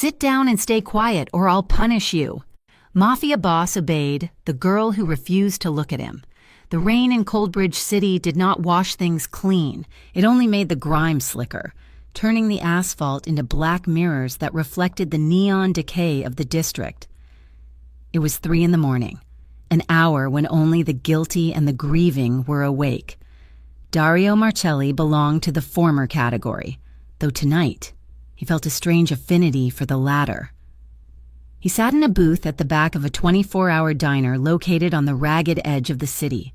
Sit down and stay quiet, or I'll punish you." Mafia boss obeyed, the girl who refused to look at him. The rain in Coldbridge City did not wash things clean. It only made the grime slicker, turning the asphalt into black mirrors that reflected the neon decay of the district. It was 3 in the morning, an hour when only the guilty and the grieving were awake. Dario Marcelli belonged to the former category, though tonight he felt a strange affinity for the latter. He sat in a booth at the back of a 24-hour diner located on the ragged edge of the city,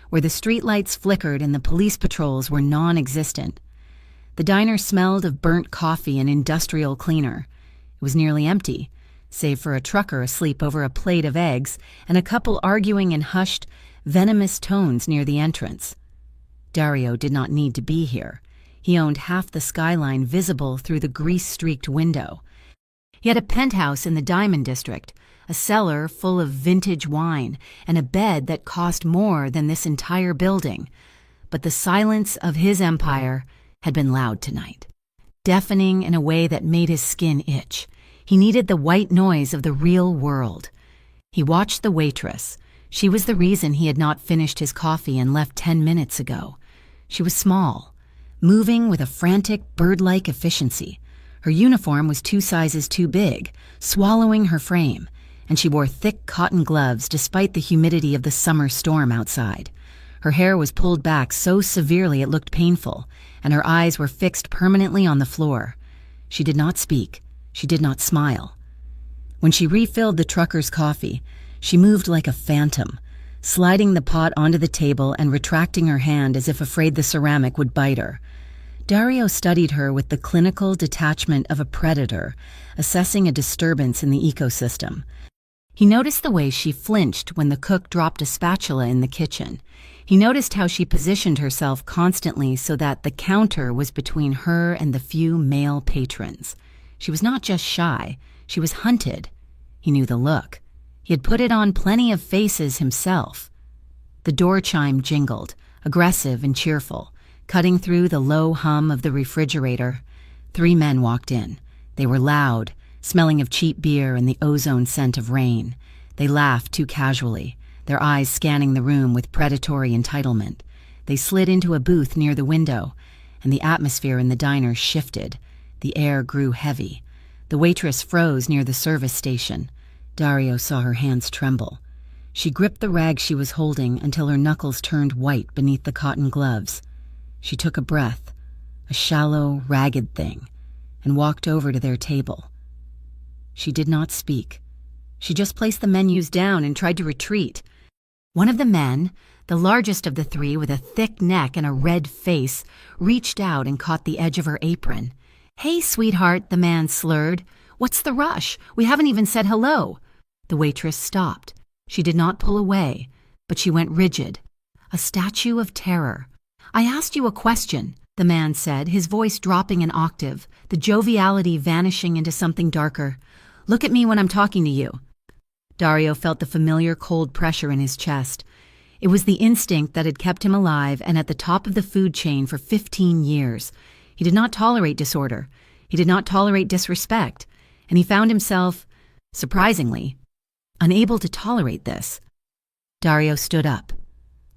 where the streetlights flickered and the police patrols were non-existent. The diner smelled of burnt coffee and industrial cleaner. It was nearly empty, save for a trucker asleep over a plate of eggs and a couple arguing in hushed, venomous tones near the entrance. Dario did not need to be here. He owned half the skyline visible through the grease-streaked window. He had a penthouse in the Diamond District, a cellar full of vintage wine, and a bed that cost more than this entire building. But the silence of his empire had been loud tonight, deafening in a way that made his skin itch. He needed the white noise of the real world. He watched the waitress. She was the reason he had not finished his coffee and left 10 minutes ago. She was small, moving with a frantic, bird-like efficiency. Her uniform was 2 sizes too big, swallowing her frame, and she wore thick cotton gloves despite the humidity of the summer storm outside. Her hair was pulled back so severely it looked painful, and her eyes were fixed permanently on the floor. She did not speak. She did not smile. When she refilled the trucker's coffee, she moved like a phantom, sliding the pot onto the table and retracting her hand as if afraid the ceramic would bite her. Dario studied her with the clinical detachment of a predator, assessing a disturbance in the ecosystem. He noticed the way she flinched when the cook dropped a spatula in the kitchen. He noticed how she positioned herself constantly so that the counter was between her and the few male patrons. She was not just shy, she was hunted. He knew the look. He had put it on plenty of faces himself. The door chime jingled, aggressive and cheerful, cutting through the low hum of the refrigerator. 3 men walked in. They were loud, smelling of cheap beer and the ozone scent of rain. They laughed too casually, their eyes scanning the room with predatory entitlement. They slid into a booth near the window, and the atmosphere in the diner shifted. The air grew heavy. The waitress froze near the service station. Dario saw her hands tremble. She gripped the rag she was holding until her knuckles turned white beneath the cotton gloves. She took a breath, a shallow, ragged thing, and walked over to their table. She did not speak. She just placed the menus down and tried to retreat. One of the men, the largest of the 3 with a thick neck and a red face, reached out and caught the edge of her apron. "Hey, sweetheart," the man slurred. "What's the rush? We haven't even said hello." The waitress stopped. She did not pull away, but she went rigid, a statue of terror. "I asked you a question," the man said, his voice dropping an octave, the joviality vanishing into something darker. "Look at me when I'm talking to you." Dario felt the familiar cold pressure in his chest. It was the instinct that had kept him alive and at the top of the food chain for 15 years. He did not tolerate disorder. He did not tolerate disrespect. And he found himself, surprisingly, unable to tolerate this. Dario stood up.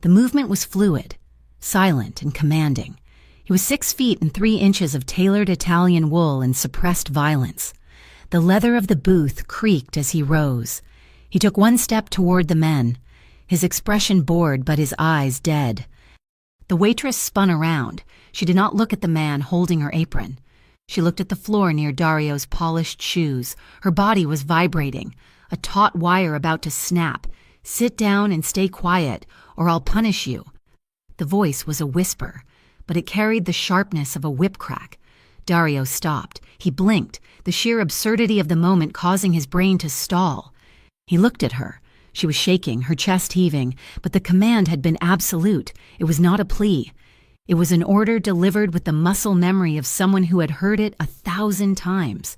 The movement was fluid, silent and commanding. He was 6 feet and 3 inches of tailored Italian wool and suppressed violence. The leather of the booth creaked as he rose. He took 1 step toward the men, his expression bored but his eyes dead. The waitress spun around. She did not look at the man holding her apron. She looked at the floor near Dario's polished shoes. Her body was vibrating, a taut wire about to snap. "Sit down and stay quiet, or I'll punish you." The voice was a whisper, but it carried the sharpness of a whip crack. Dario stopped. He blinked, the sheer absurdity of the moment causing his brain to stall. He looked at her. She was shaking, her chest heaving, but the command had been absolute. It was not a plea. It was an order delivered with the muscle memory of someone who had heard it 1,000 times.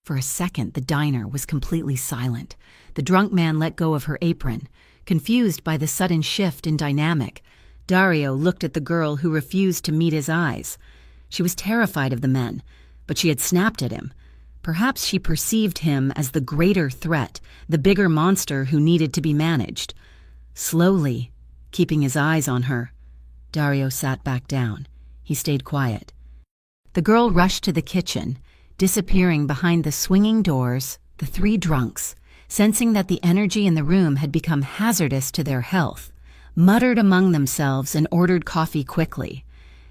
For a second, the diner was completely silent. The drunk man let go of her apron, confused by the sudden shift in dynamic. Dario looked at the girl who refused to meet his eyes. She was terrified of the men, but she had snapped at him. Perhaps she perceived him as the greater threat, the bigger monster who needed to be managed. Slowly, keeping his eyes on her, Dario sat back down. He stayed quiet. The girl rushed to the kitchen, disappearing behind the swinging doors, the three drunks, sensing that the energy in the room had become hazardous to their health, muttered among themselves and ordered coffee quickly.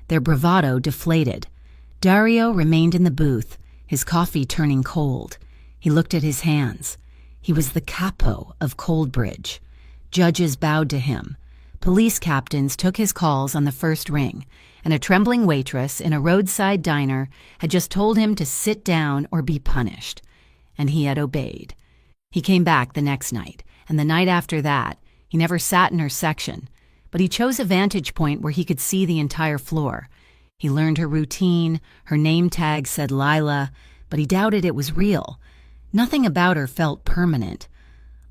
Their bravado deflated. Dario remained in the booth, his coffee turning cold. He looked at his hands. He was the capo of Coldbridge. Judges bowed to him. Police captains took his calls on the first ring, and a trembling waitress in a roadside diner had just told him to sit down or be punished. And he had obeyed. He came back the next night, and the night after that. He never sat in her section, but he chose a vantage point where he could see the entire floor. He learned her routine, her name tag said Lila, but he doubted it was real. Nothing about her felt permanent.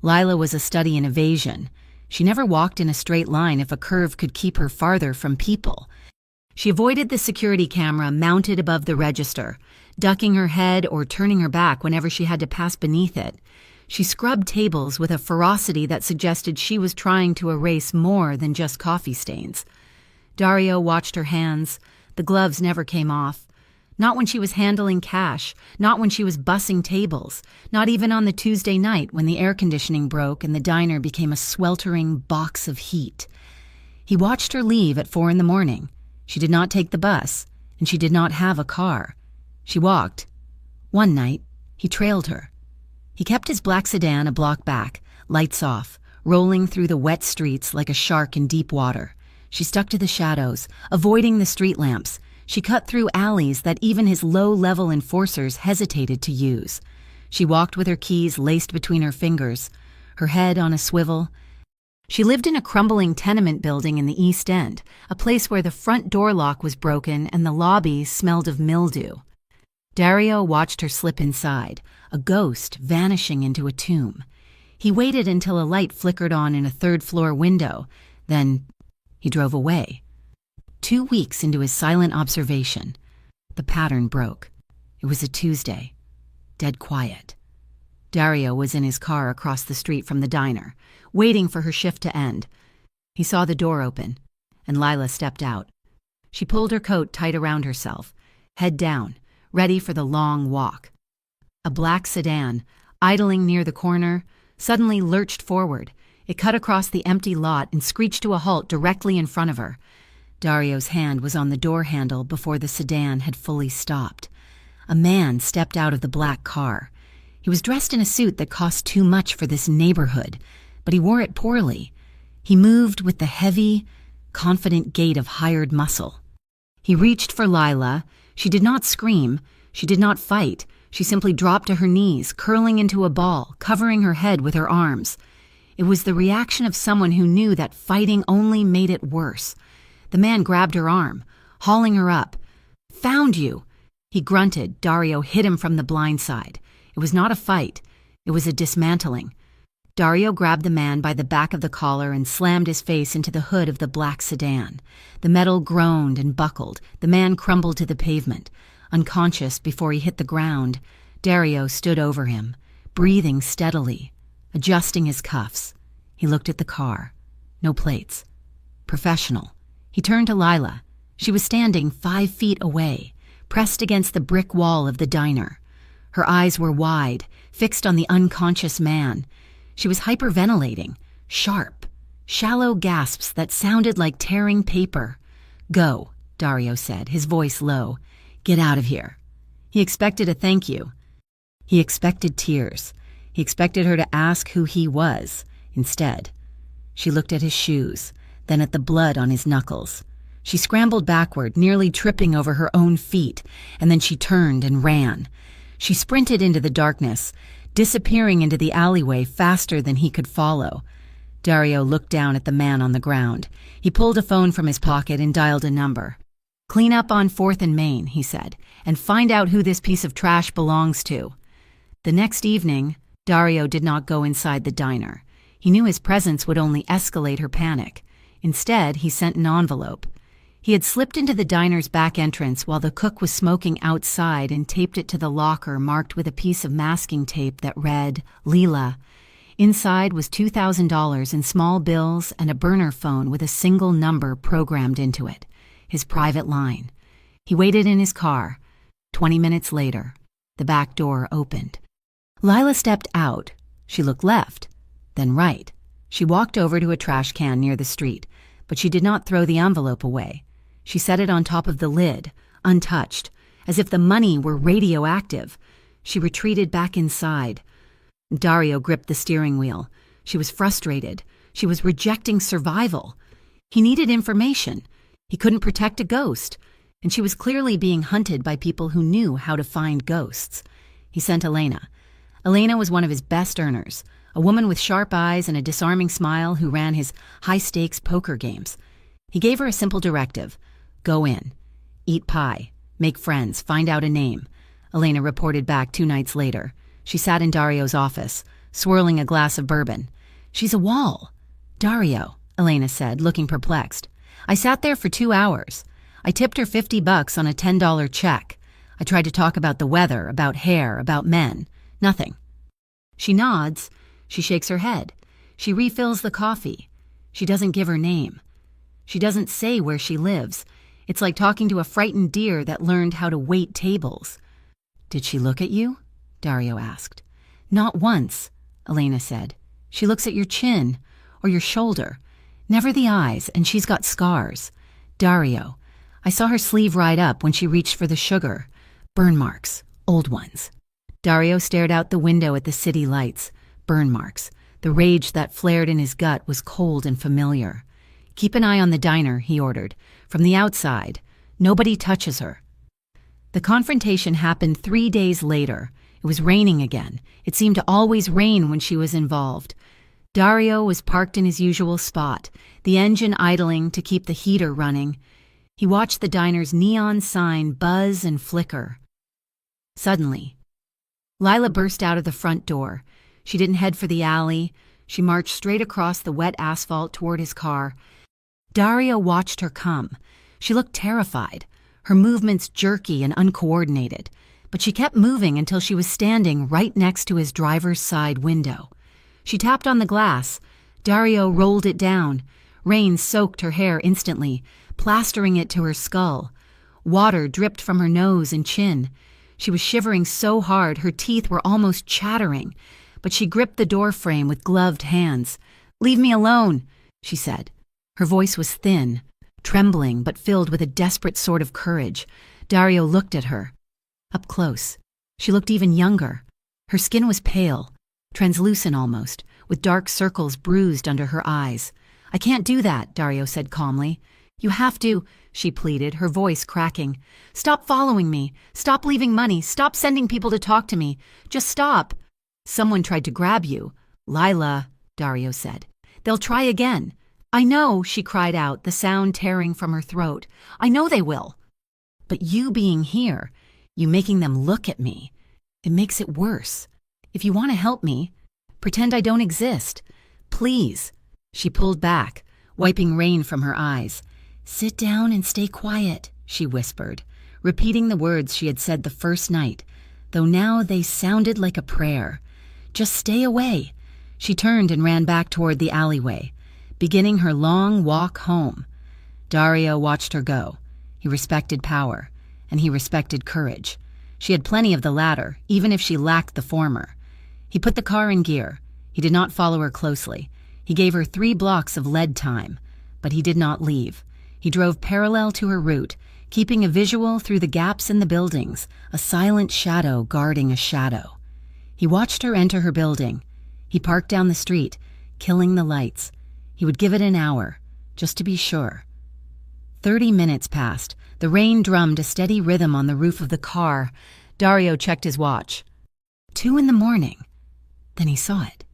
Lila was a study in evasion. She never walked in a straight line if a curve could keep her farther from people. She avoided the security camera mounted above the register, ducking her head or turning her back whenever she had to pass beneath it. She scrubbed tables with a ferocity that suggested she was trying to erase more than just coffee stains. Dario watched her hands. The gloves never came off. Not when she was handling cash, not when she was bussing tables, not even on the Tuesday night when the air conditioning broke and the diner became a sweltering box of heat. He watched her leave at 4 a.m. She did not take the bus, and she did not have a car. She walked. One night, he trailed her. He kept his black sedan a block back, lights off, rolling through the wet streets like a shark in deep water. She stuck to the shadows, avoiding the street lamps. She cut through alleys that even his low-level enforcers hesitated to use. She walked with her keys laced between her fingers, her head on a swivel. She lived in a crumbling tenement building in the East End, a place where the front door lock was broken and the lobby smelled of mildew. Dario watched her slip inside, a ghost vanishing into a tomb. He waited until a light flickered on in a third-floor window. Then he drove away. 2 weeks into his silent observation, the pattern broke. It was a Tuesday. Dead quiet. Dario was in his car across the street from the diner, waiting for her shift to end. He saw the door open, and Lila stepped out. She pulled her coat tight around herself, head down, ready for the long walk. A black sedan, idling near the corner, suddenly lurched forward. It cut across the empty lot and screeched to a halt directly in front of her. Dario's hand was on the door handle before the sedan had fully stopped. A man stepped out of the black car. He was dressed in a suit that cost too much for this neighborhood, but he wore it poorly. He moved with the heavy, confident gait of hired muscle. He reached for Lila. She did not scream. She did not fight. She simply dropped to her knees, curling into a ball, covering her head with her arms. It was the reaction of someone who knew that fighting only made it worse. The man grabbed her arm, hauling her up. "Found you!" He grunted. Dario hit him from the blind side. It was not a fight. It was a dismantling. Dario grabbed the man by the back of the collar and slammed his face into the hood of the black sedan. The metal groaned and buckled. The man crumbled to the pavement. Unconscious before he hit the ground, Dario stood over him, breathing steadily, adjusting his cuffs. He looked at the car. No plates. Professional. He turned to Lila. She was standing 5 feet away, pressed against the brick wall of the diner. Her eyes were wide, fixed on the unconscious man. She was hyperventilating, sharp, shallow gasps that sounded like tearing paper. "Go," Dario said, his voice low. "Get out of here." He expected a thank you. He expected tears. He expected her to ask who he was. Instead, she looked at his shoes, then at the blood on his knuckles. She scrambled backward, nearly tripping over her own feet, and then she turned and ran. She sprinted into the darkness, disappearing into the alleyway faster than he could follow. Dario looked down at the man on the ground. He pulled a phone from his pocket and dialed a number. "Clean up on 4th and Main," he said, "and find out who this piece of trash belongs to." The next evening, Dario did not go inside the diner. He knew his presence would only escalate her panic. Instead, he sent an envelope. He had slipped into the diner's back entrance while the cook was smoking outside and taped it to the locker marked with a piece of masking tape that read, Leela. Inside was $2,000 in small bills and a burner phone with a single number programmed into it, his private line. He waited in his car. 20 minutes later, the back door opened. Lila stepped out. She looked left, then right. She walked over to a trash can near the street, but she did not throw the envelope away. She set it on top of the lid, untouched, as if the money were radioactive. She retreated back inside. Dario gripped the steering wheel. She was frustrated. She was rejecting survival. He needed information. He couldn't protect a ghost, and she was clearly being hunted by people who knew how to find ghosts. He sent Elena. Elena was one of his best earners, a woman with sharp eyes and a disarming smile who ran his high-stakes poker games. He gave her a simple directive. Go in. Eat pie. Make friends. Find out a name. Elena reported back 2 nights later. She sat in Dario's office, swirling a glass of bourbon. She's a wall. Dario, Elena said, looking perplexed. I sat there for 2 hours. I tipped her $50 on a $10 check. I tried to talk about the weather, about hair, about men. Nothing. She nods. She shakes her head. She refills the coffee. She doesn't give her name. She doesn't say where she lives. It's like talking to a frightened deer that learned how to wait tables. Did she look at you? Dario asked. Not once, Elena said. She looks at your chin or your shoulder. Never the eyes, and she's got scars. Dario, I saw her sleeve ride up when she reached for the sugar. Burn marks, old ones. Dario stared out the window at the city lights. Burn marks. The rage that flared in his gut was cold and familiar. Keep an eye on the diner, he ordered. From the outside. Nobody touches her. The confrontation happened 3 days later. It was raining again. It seemed to always rain when she was involved. Dario was parked in his usual spot, the engine idling to keep the heater running. He watched the diner's neon sign buzz and flicker. Suddenly, Lila burst out of the front door. She didn't head for the alley. She marched straight across the wet asphalt toward his car. Dario watched her come. She looked terrified, her movements jerky and uncoordinated, but she kept moving until she was standing right next to his driver's side window. She tapped on the glass. Dario rolled it down. Rain soaked her hair instantly, plastering it to her skull. Water dripped from her nose and chin. She was shivering so hard her teeth were almost chattering, but she gripped the door frame with gloved hands. "Leave me alone," she said. Her voice was thin, trembling, but filled with a desperate sort of courage. Dario looked at her. Up close, she looked even younger. Her skin was pale, translucent almost, with dark circles bruised under her eyes. "I can't do that," Dario said calmly. "You have to," she pleaded, her voice cracking. "Stop following me. Stop leaving money. Stop sending people to talk to me. Just stop." "Someone tried to grab you." "Lila," Dario said. "They'll try again." "I know," she cried out, the sound tearing from her throat. "I know they will. But you being here, you making them look at me, it makes it worse. If you want to help me, pretend I don't exist. Please." She pulled back, wiping rain from her eyes. "Sit down and stay quiet," she whispered, repeating the words she had said the first night, though now they sounded like a prayer. "Just stay away." She turned and ran back toward the alleyway, beginning her long walk home. Dario watched her go. He respected power, and he respected courage. She had plenty of the latter, even if she lacked the former. He put the car in gear. He did not follow her closely. He gave her 3 blocks of lead time, but he did not leave. He drove parallel to her route, keeping a visual through the gaps in the buildings, a silent shadow guarding a shadow. He watched her enter her building. He parked down the street, killing the lights. He would give it an hour, just to be sure. 30 minutes passed. The rain drummed a steady rhythm on the roof of the car. Dario checked his watch. 2 a.m. Then he saw it.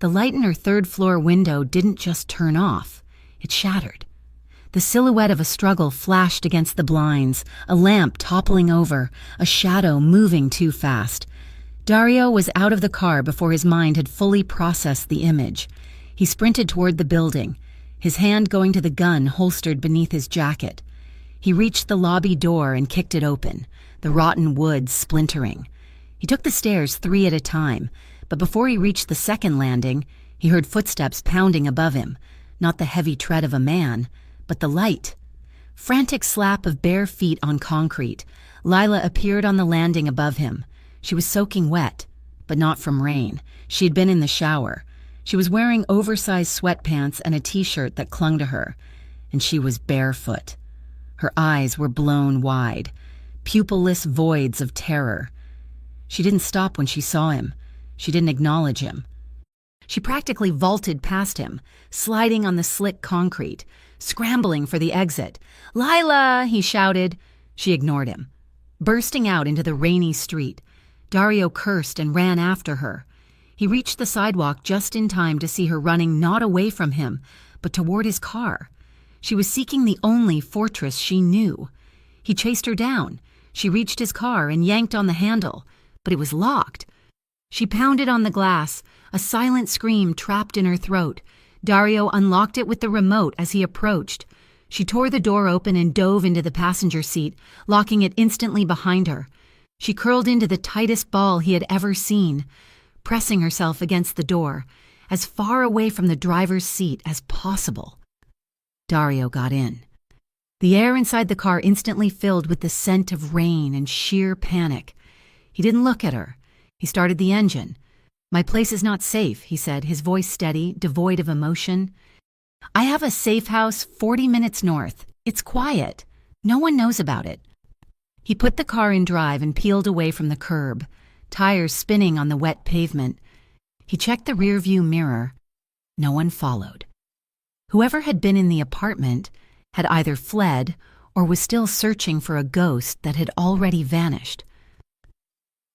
The light in her 3rd-floor window didn't just turn off. It shattered. The silhouette of a struggle flashed against the blinds, a lamp toppling over, a shadow moving too fast. Dario was out of the car before his mind had fully processed the image. He sprinted toward the building, his hand going to the gun holstered beneath his jacket. He reached the lobby door and kicked it open, the rotten wood splintering. He took the stairs 3 at a time, but before he reached the second landing, he heard footsteps pounding above him, not the heavy tread of a man, but the light. Frantic slap of bare feet on concrete. Lila appeared on the landing above him. She was soaking wet, but not from rain. She had been in the shower. She was wearing oversized sweatpants and a t-shirt that clung to her, and she was barefoot. Her eyes were blown wide, pupilless voids of terror. She didn't stop when she saw him. She didn't acknowledge him. She practically vaulted past him, sliding on the slick concrete, scrambling for the exit. "Lila!" he shouted. She ignored him. Bursting out into the rainy street, Dario cursed and ran after her. He reached the sidewalk just in time to see her running not away from him, but toward his car. She was seeking the only fortress she knew. He chased her down. She reached his car and yanked on the handle, but it was locked. She pounded on the glass, a silent scream trapped in her throat. Dario unlocked it with the remote as he approached. She tore the door open and dove into the passenger seat, locking it instantly behind her. She curled into the tightest ball he had ever seen, pressing herself against the door, as far away from the driver's seat as possible. Dario got in. The air inside the car instantly filled with the scent of rain and sheer panic. He didn't look at her. He started the engine. "My place is not safe," he said, his voice steady, devoid of emotion. "I have a safe house 40 minutes north. It's quiet. No one knows about it." He put the car in drive and peeled away from the curb, tires spinning on the wet pavement. He checked the rearview mirror. No one followed. Whoever had been in the apartment had either fled or was still searching for a ghost that had already vanished.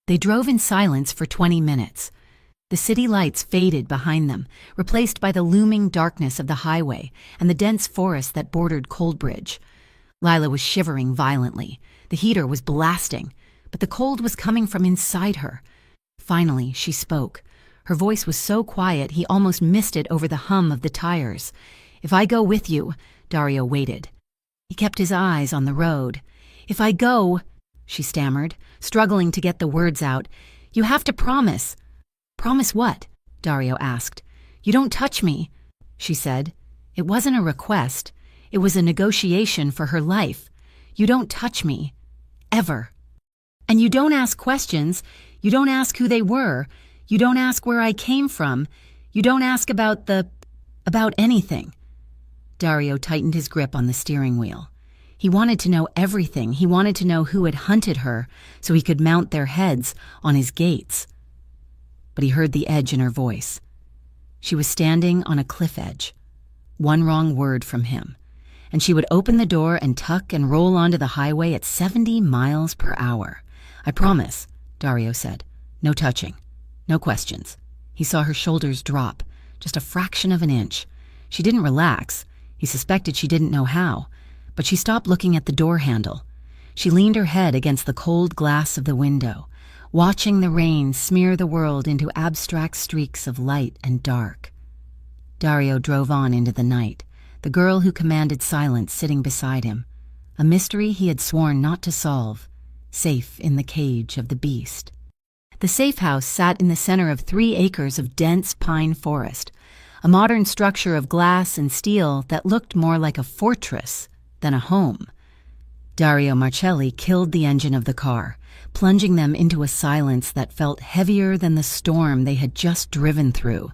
They drove in silence for 20 minutes. The city lights faded behind them, replaced by the looming darkness of the highway and the dense forest that bordered Coldbridge. Lila was shivering violently. The heater was blasting, but the cold was coming from inside her. Finally, she spoke. Her voice was so quiet he almost missed it over the hum of the tires. "If I go with you," Dario waited. He kept his eyes on the road. "If I go," she stammered, struggling to get the words out. "You have to promise." "Promise what?" Dario asked. "You don't touch me," she said. It wasn't a request. It was a negotiation for her life. "You don't touch me. Ever. And you don't ask questions. You don't ask who they were. You don't ask where I came from. You don't ask about anything." Dario tightened his grip on the steering wheel. He wanted to know everything. He wanted to know who had hunted her so he could mount their heads on his gates. But he heard the edge in her voice. She was standing on a cliff edge. One wrong word from him, and she would open the door and tuck and roll onto the highway at 70 miles per hour. "I promise," Dario said. "No touching. No questions." He saw her shoulders drop, just a fraction of an inch. She didn't relax. He suspected she didn't know how, but she stopped looking at the door handle. She leaned her head against the cold glass of the window, watching the rain smear the world into abstract streaks of light and dark. Dario drove on into the night, the girl who commanded silence sitting beside him, a mystery he had sworn not to solve, safe in the cage of the beast. The safe house sat in the center of 3 acres of dense pine forest, a modern structure of glass and steel that looked more like a fortress than a home. Dario Marcelli killed the engine of the car, plunging them into a silence that felt heavier than the storm they had just driven through.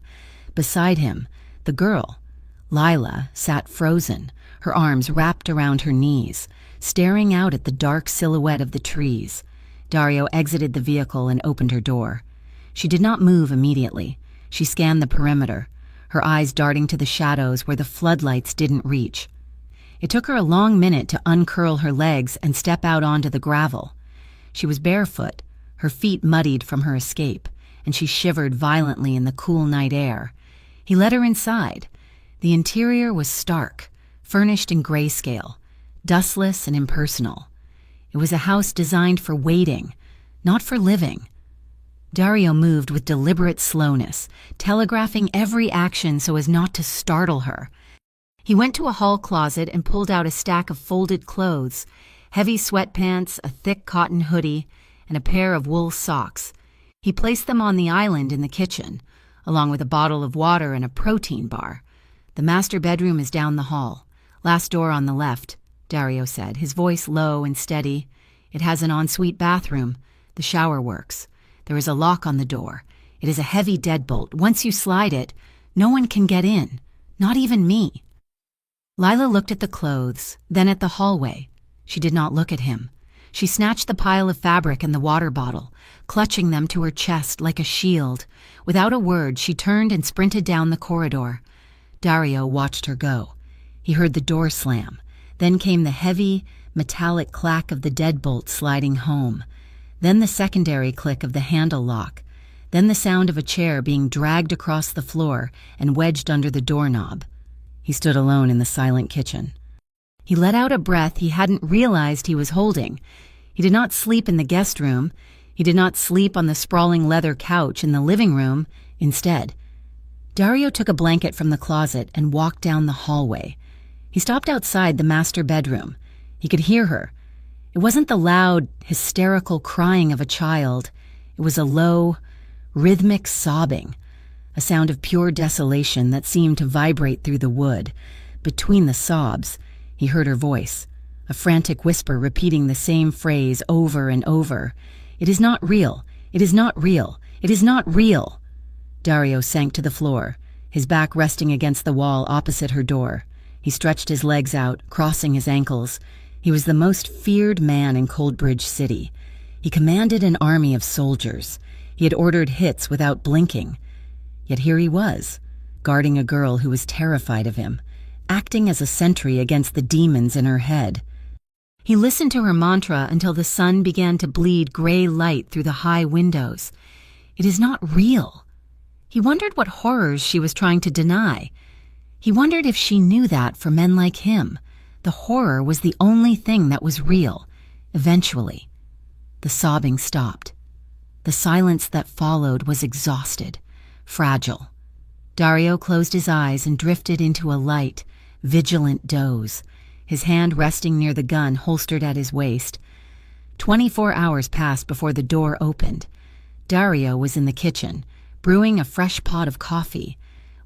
Beside him, the girl, Lila, sat frozen, her arms wrapped around her knees, staring out at the dark silhouette of the trees. Dario exited the vehicle and opened her door. She did not move immediately. She scanned the perimeter, her eyes darting to the shadows where the floodlights didn't reach. It took her a long minute to uncurl her legs and step out onto the gravel. She was barefoot, her feet muddied from her escape, and she shivered violently in the cool night air. He led her inside. The interior was stark, furnished in grayscale, dustless and impersonal. It was a house designed for waiting, not for living. Dario moved with deliberate slowness, telegraphing every action so as not to startle her. He went to a hall closet and pulled out a stack of folded clothes, heavy sweatpants, a thick cotton hoodie, and a pair of wool socks. He placed them on the island in the kitchen, along with a bottle of water and a protein bar. "The master bedroom is down the hall. Last door on the left," Dario said, his voice low and steady. "It has an ensuite bathroom. The shower works. There is a lock on the door. It is a heavy deadbolt. Once you slide it, no one can get in, not even me." Lila looked at the clothes, then at the hallway. She did not look at him. She snatched the pile of fabric and the water bottle, clutching them to her chest like a shield. Without a word, she turned and sprinted down the corridor. Dario watched her go. He heard the door slam. Then came the heavy, metallic clack of the deadbolt sliding home. Then the secondary click of the handle lock. Then the sound of a chair being dragged across the floor and wedged under the doorknob. He stood alone in the silent kitchen. He let out a breath he hadn't realized he was holding. He did not sleep in the guest room. He did not sleep on the sprawling leather couch in the living room. Instead, Dario took a blanket from the closet and walked down the hallway. He stopped outside the master bedroom. He could hear her. It wasn't the loud, hysterical crying of a child. It was a low, rhythmic sobbing, a sound of pure desolation that seemed to vibrate through the wood. Between the sobs, he heard her voice, a frantic whisper repeating the same phrase over and over. "It is not real. It is not real. It is not real." Dario sank to the floor, his back resting against the wall opposite her door. He stretched his legs out, crossing his ankles. He was the most feared man in Coldbridge City. He commanded an army of soldiers. He had ordered hits without blinking. Yet here he was, guarding a girl who was terrified of him, acting as a sentry against the demons in her head. He listened to her mantra until the sun began to bleed gray light through the high windows. It is not real. He wondered what horrors she was trying to deny. He wondered if she knew that for men like him, the horror was the only thing that was real. Eventually, the sobbing stopped. The silence that followed was exhausted, fragile. Dario closed his eyes and drifted into a light, vigilant doze, his hand resting near the gun holstered at his waist. 24 hours passed before the door opened. Dario was in the kitchen, brewing a fresh pot of coffee.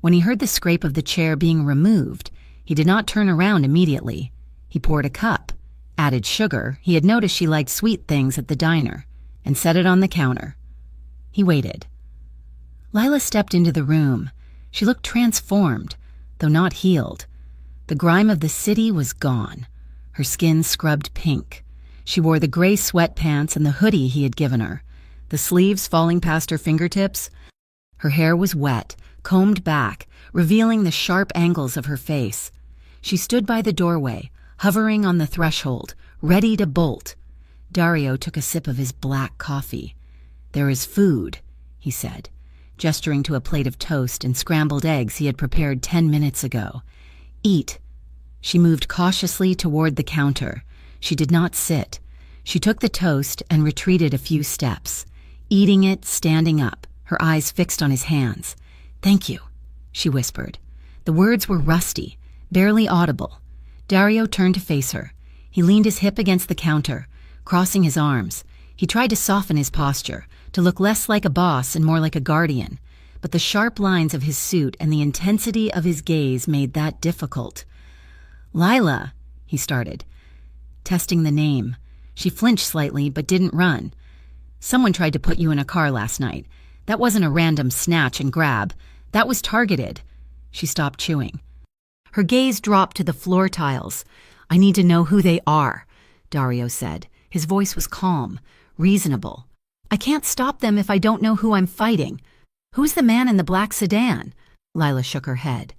When he heard the scrape of the chair being removed, he did not turn around immediately. He poured a cup, added sugar — he had noticed she liked sweet things at the diner — and set it on the counter. He waited. Lila stepped into the room. She looked transformed, though not healed. The grime of the city was gone. Her skin scrubbed pink. She wore the gray sweatpants and the hoodie he had given her, the sleeves falling past her fingertips. Her hair was wet, combed back, revealing the sharp angles of her face. She stood by the doorway, hovering on the threshold, ready to bolt. Dario took a sip of his black coffee. "There is food," he said, gesturing to a plate of toast and scrambled eggs he had prepared 10 minutes ago. "Eat." She moved cautiously toward the counter. She did not sit. She took the toast and retreated a few steps, eating it standing up, her eyes fixed on his hands. "Thank you," she whispered. The words were rusty, barely audible. Dario turned to face her. He leaned his hip against the counter, crossing his arms. He tried to soften his posture, to look less like a boss and more like a guardian, but the sharp lines of his suit and the intensity of his gaze made that difficult. "Lila," he started, testing the name. She flinched slightly but didn't run. "Someone tried to put you in a car last night. That wasn't a random snatch and grab. That was targeted." She stopped chewing. Her gaze dropped to the floor tiles. "I need to know who they are," Dario said. His voice was calm, reasonable. "I can't stop them if I don't know who I'm fighting." "Who's the man in the black sedan?" Lila shook her head.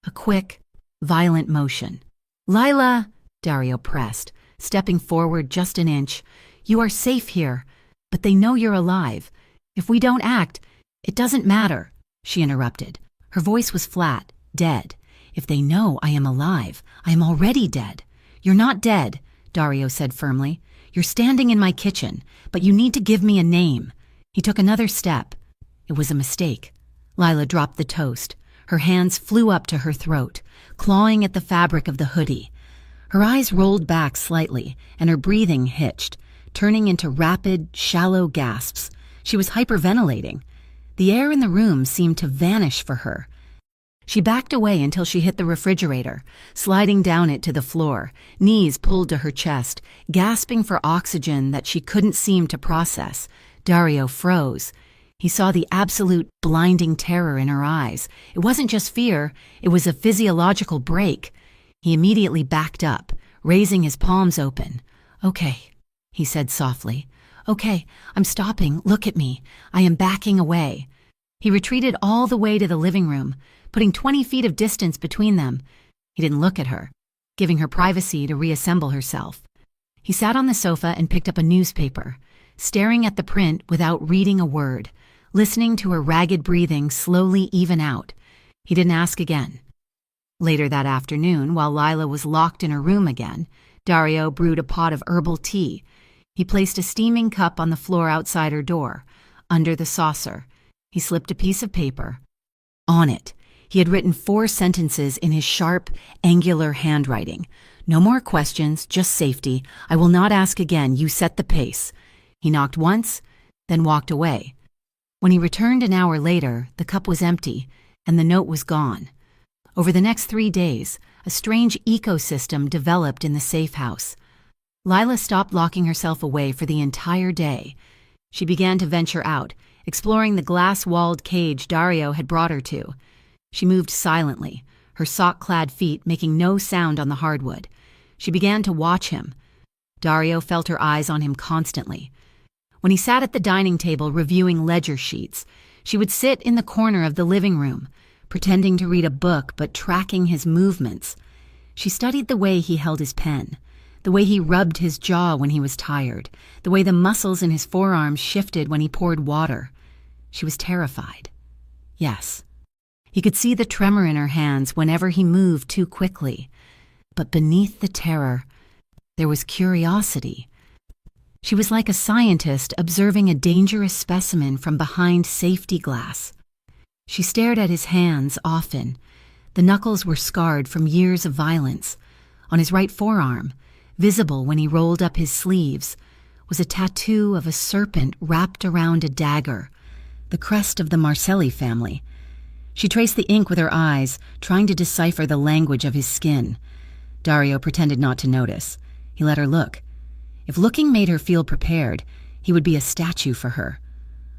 A quick, violent motion. "Lila," Dario pressed, stepping forward just an inch. "You are safe here, but they know you're alive. If we don't act, it doesn't matter," she interrupted. Her voice was flat, dead. "If they know I am alive, I am already dead." "You're not dead," Dario said firmly. "You're standing in my kitchen, but you need to give me a name." He took another step. It was a mistake. Lila dropped the toast. Her hands flew up to her throat, clawing at the fabric of the hoodie. Her eyes rolled back slightly, and her breathing hitched, turning into rapid, shallow gasps. She was hyperventilating. The air in the room seemed to vanish for her. She backed away until she hit the refrigerator, sliding down it to the floor, knees pulled to her chest, gasping for oxygen that she couldn't seem to process. Dario froze. He saw the absolute, blinding terror in her eyes. It wasn't just fear, it was a physiological break. He immediately backed up, raising his palms open. "Okay," he said softly. "Okay, I'm stopping. Look at me. I am backing away." He retreated all the way to the living room, putting 20 feet of distance between them. He didn't look at her, giving her privacy to reassemble herself. He sat on the sofa and picked up a newspaper, staring at the print without reading a word, listening to her ragged breathing slowly even out. He didn't ask again. Later that afternoon, while Lila was locked in her room again, Dario brewed a pot of herbal tea. He placed a steaming cup on the floor outside her door. Under the saucer, he slipped a piece of paper. On it, he had written 4 sentences in his sharp, angular handwriting. "No more questions, just safety. I will not ask again. You set the pace." He knocked once, then walked away. When he returned an hour later, the cup was empty, and the note was gone. Over the next 3 days, a strange ecosystem developed in the safe house. Lila stopped locking herself away for the entire day. She began to venture out, exploring the glass-walled cage Dario had brought her to. She moved silently, her sock-clad feet making no sound on the hardwood. She began to watch him. Dario felt her eyes on him constantly. When he sat at the dining table reviewing ledger sheets, she would sit in the corner of the living room, pretending to read a book but tracking his movements. She studied the way he held his pen, the way he rubbed his jaw when he was tired, the way the muscles in his forearms shifted when he poured water. She was terrified. Yes. He could see the tremor in her hands whenever he moved too quickly. But beneath the terror, there was curiosity. She was like a scientist observing a dangerous specimen from behind safety glass. She stared at his hands often. The knuckles were scarred from years of violence. On his right forearm, visible when he rolled up his sleeves, was a tattoo of a serpent wrapped around a dagger, the crest of the Marcelli family. She traced the ink with her eyes, trying to decipher the language of his skin. Dario pretended not to notice. He let her look. If looking made her feel prepared, he would be a statue for her.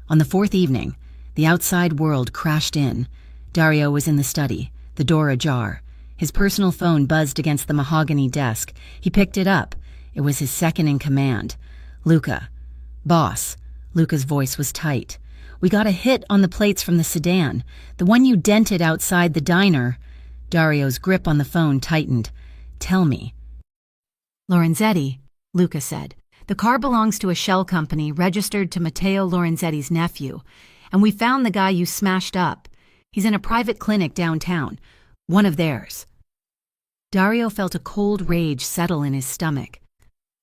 On the 4th evening, the outside world crashed in. Dario was in the study, the door ajar. His personal phone buzzed against the mahogany desk. He picked it up. It was his second in command. "Luca." "Boss." Luca's voice was tight. "We got a hit on the plates from the sedan, the one you dented outside the diner." Dario's grip on the phone tightened. "Tell me." "Lorenzetti," Luca said. "The car belongs to a shell company registered to Matteo Lorenzetti's nephew, and we found the guy you smashed up. He's in a private clinic downtown, one of theirs." Dario felt a cold rage settle in his stomach.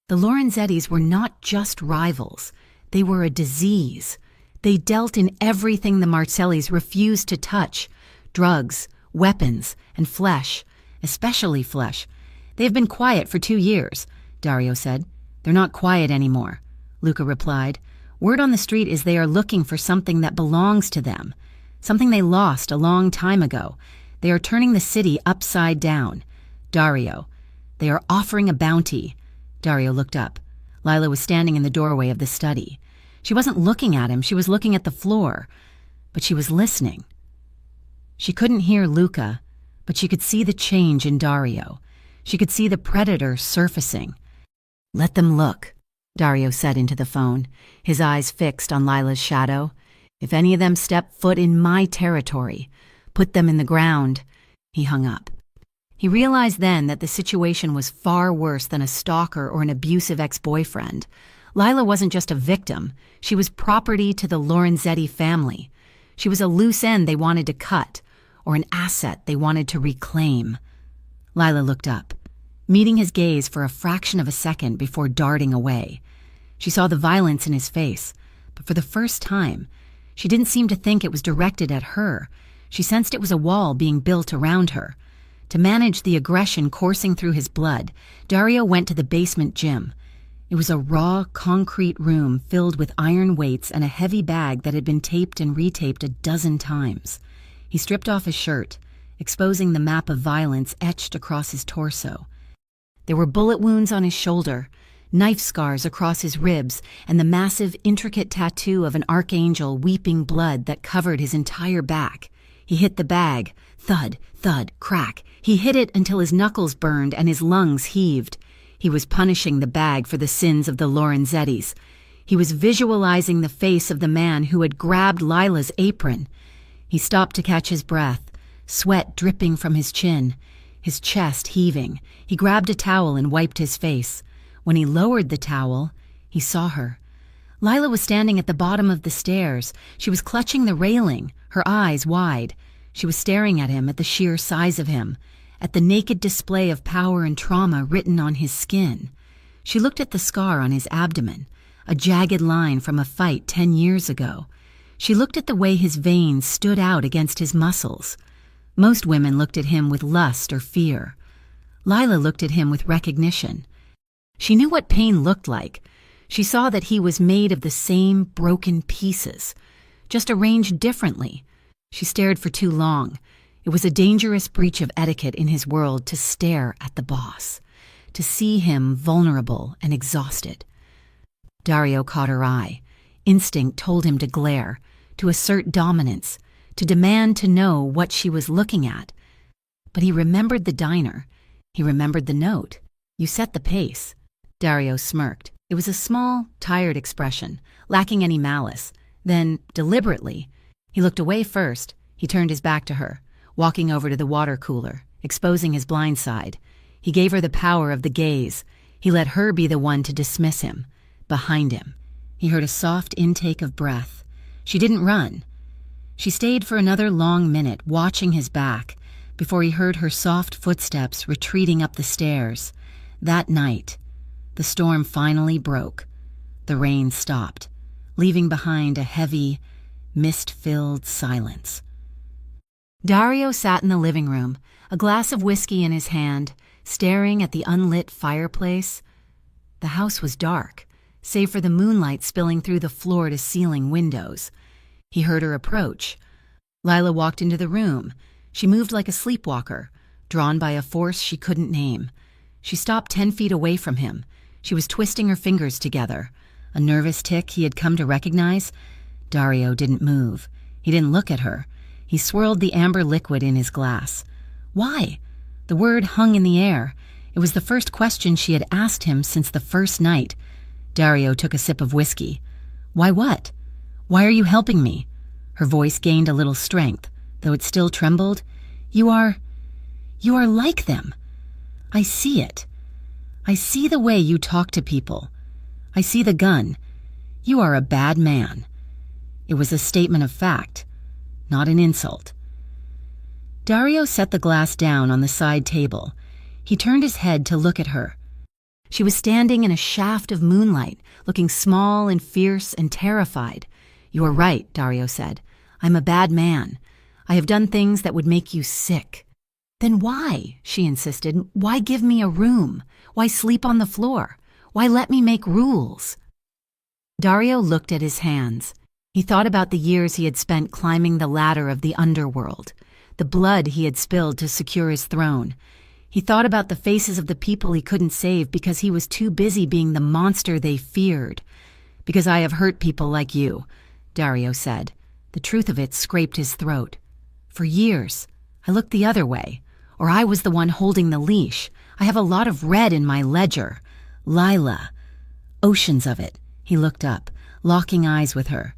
The Lorenzettis were not just rivals. They were a disease. They dealt in everything the Marcellis refused to touch: drugs, weapons, and flesh, especially flesh. "They have been quiet for 2 years, Dario said. "They're not quiet anymore," Luca replied. "Word on the street is they are looking for something that belongs to them, something they lost a long time ago. They are turning the city upside down. Dario, they are offering a bounty." Dario looked up. Lila was standing in the doorway of the study. She wasn't looking at him, she was looking at the floor, but she was listening. She couldn't hear Luca, but she could see the change in Dario. She could see the predator surfacing. "Let them look," Dario said into the phone, his eyes fixed on Lila's shadow. "If any of them step foot in my territory, put them in the ground." He hung up. He realized then that the situation was far worse than a stalker or an abusive ex-boyfriend. Lila wasn't just a victim. She was property to the Lorenzetti family. She was a loose end they wanted to cut, or an asset they wanted to reclaim. Lila looked up, meeting his gaze for a fraction of a second before darting away. She saw the violence in his face, but for the first time, she didn't seem to think it was directed at her. She sensed it was a wall being built around her. To manage the aggression coursing through his blood, Dario went to the basement gym. It was a raw, concrete room filled with iron weights and a heavy bag that had been taped and retaped a dozen times. He stripped off his shirt, exposing the map of violence etched across his torso. There were bullet wounds on his shoulder, knife scars across his ribs, and the massive, intricate tattoo of an archangel weeping blood that covered his entire back. He hit the bag. Thud, thud, crack. He hit it until his knuckles burned and his lungs heaved. He was punishing the bag for the sins of the Lorenzettis. He was visualizing the face of the man who had grabbed Lila's apron. He stopped to catch his breath, sweat dripping from his chin, his chest heaving. He grabbed a towel and wiped his face. When he lowered the towel, he saw her. Lila was standing at the bottom of the stairs. She was clutching the railing, her eyes wide. She was staring at him, at the sheer size of him, at the naked display of power and trauma written on his skin. She looked at the scar on his abdomen, a jagged line from a fight 10 years ago. She looked at the way his veins stood out against his muscles. Most women looked at him with lust or fear. Lila looked at him with recognition. She knew what pain looked like. She saw that he was made of the same broken pieces, just arranged differently. She stared for too long. It was a dangerous breach of etiquette in his world to stare at the boss, to see him vulnerable and exhausted. Dario caught her eye. Instinct told him to glare, to assert dominance, to demand to know what she was looking at. But he remembered the diner. He remembered the note. "You set the pace." Dario smirked. It was a small, tired expression, lacking any malice. Then, deliberately, he looked away first. He turned his back to her, walking over to the water cooler, exposing his blind side. He gave her the power of the gaze. He let her be the one to dismiss him. Behind him, he heard a soft intake of breath. She didn't run. She stayed for another long minute, watching his back, before he heard her soft footsteps retreating up the stairs. That night, the storm finally broke. The rain stopped, leaving behind a heavy, mist-filled silence. Dario sat in the living room, a glass of whiskey in his hand, staring at the unlit fireplace. The house was dark, save for the moonlight spilling through the floor-to-ceiling windows. He heard her approach. Lila walked into the room. She moved like a sleepwalker, drawn by a force she couldn't name. She stopped 10 feet away from him. She was twisting her fingers together, a nervous tic he had come to recognize. Dario didn't move. He didn't look at her. He swirled the amber liquid in his glass. Why? The word hung in the air. It was the first question she had asked him since the first night. Dario took a sip of whiskey. Why what? Why are you helping me? Her voice gained a little strength, though it still trembled. You are like them. I see it. I see the way you talk to people. I see the gun. You are a bad man. It was a statement of fact, not an insult. Dario set the glass down on the side table. He turned his head to look at her. She was standing in a shaft of moonlight, looking small and fierce and terrified. You are right, Dario said. I'm a bad man. I have done things that would make you sick. Then why, she insisted, why give me a room? Why sleep on the floor? Why let me make rules? Dario looked at his hands. He thought about the years he had spent climbing the ladder of the underworld, the blood he had spilled to secure his throne. He thought about the faces of the people he couldn't save because he was too busy being the monster they feared. Because I have hurt people like you, Dario said. The truth of it scraped his throat. For years, I looked the other way, or I was the one holding the leash. I have a lot of red in my ledger. Lila. Oceans of it. He looked up, locking eyes with her.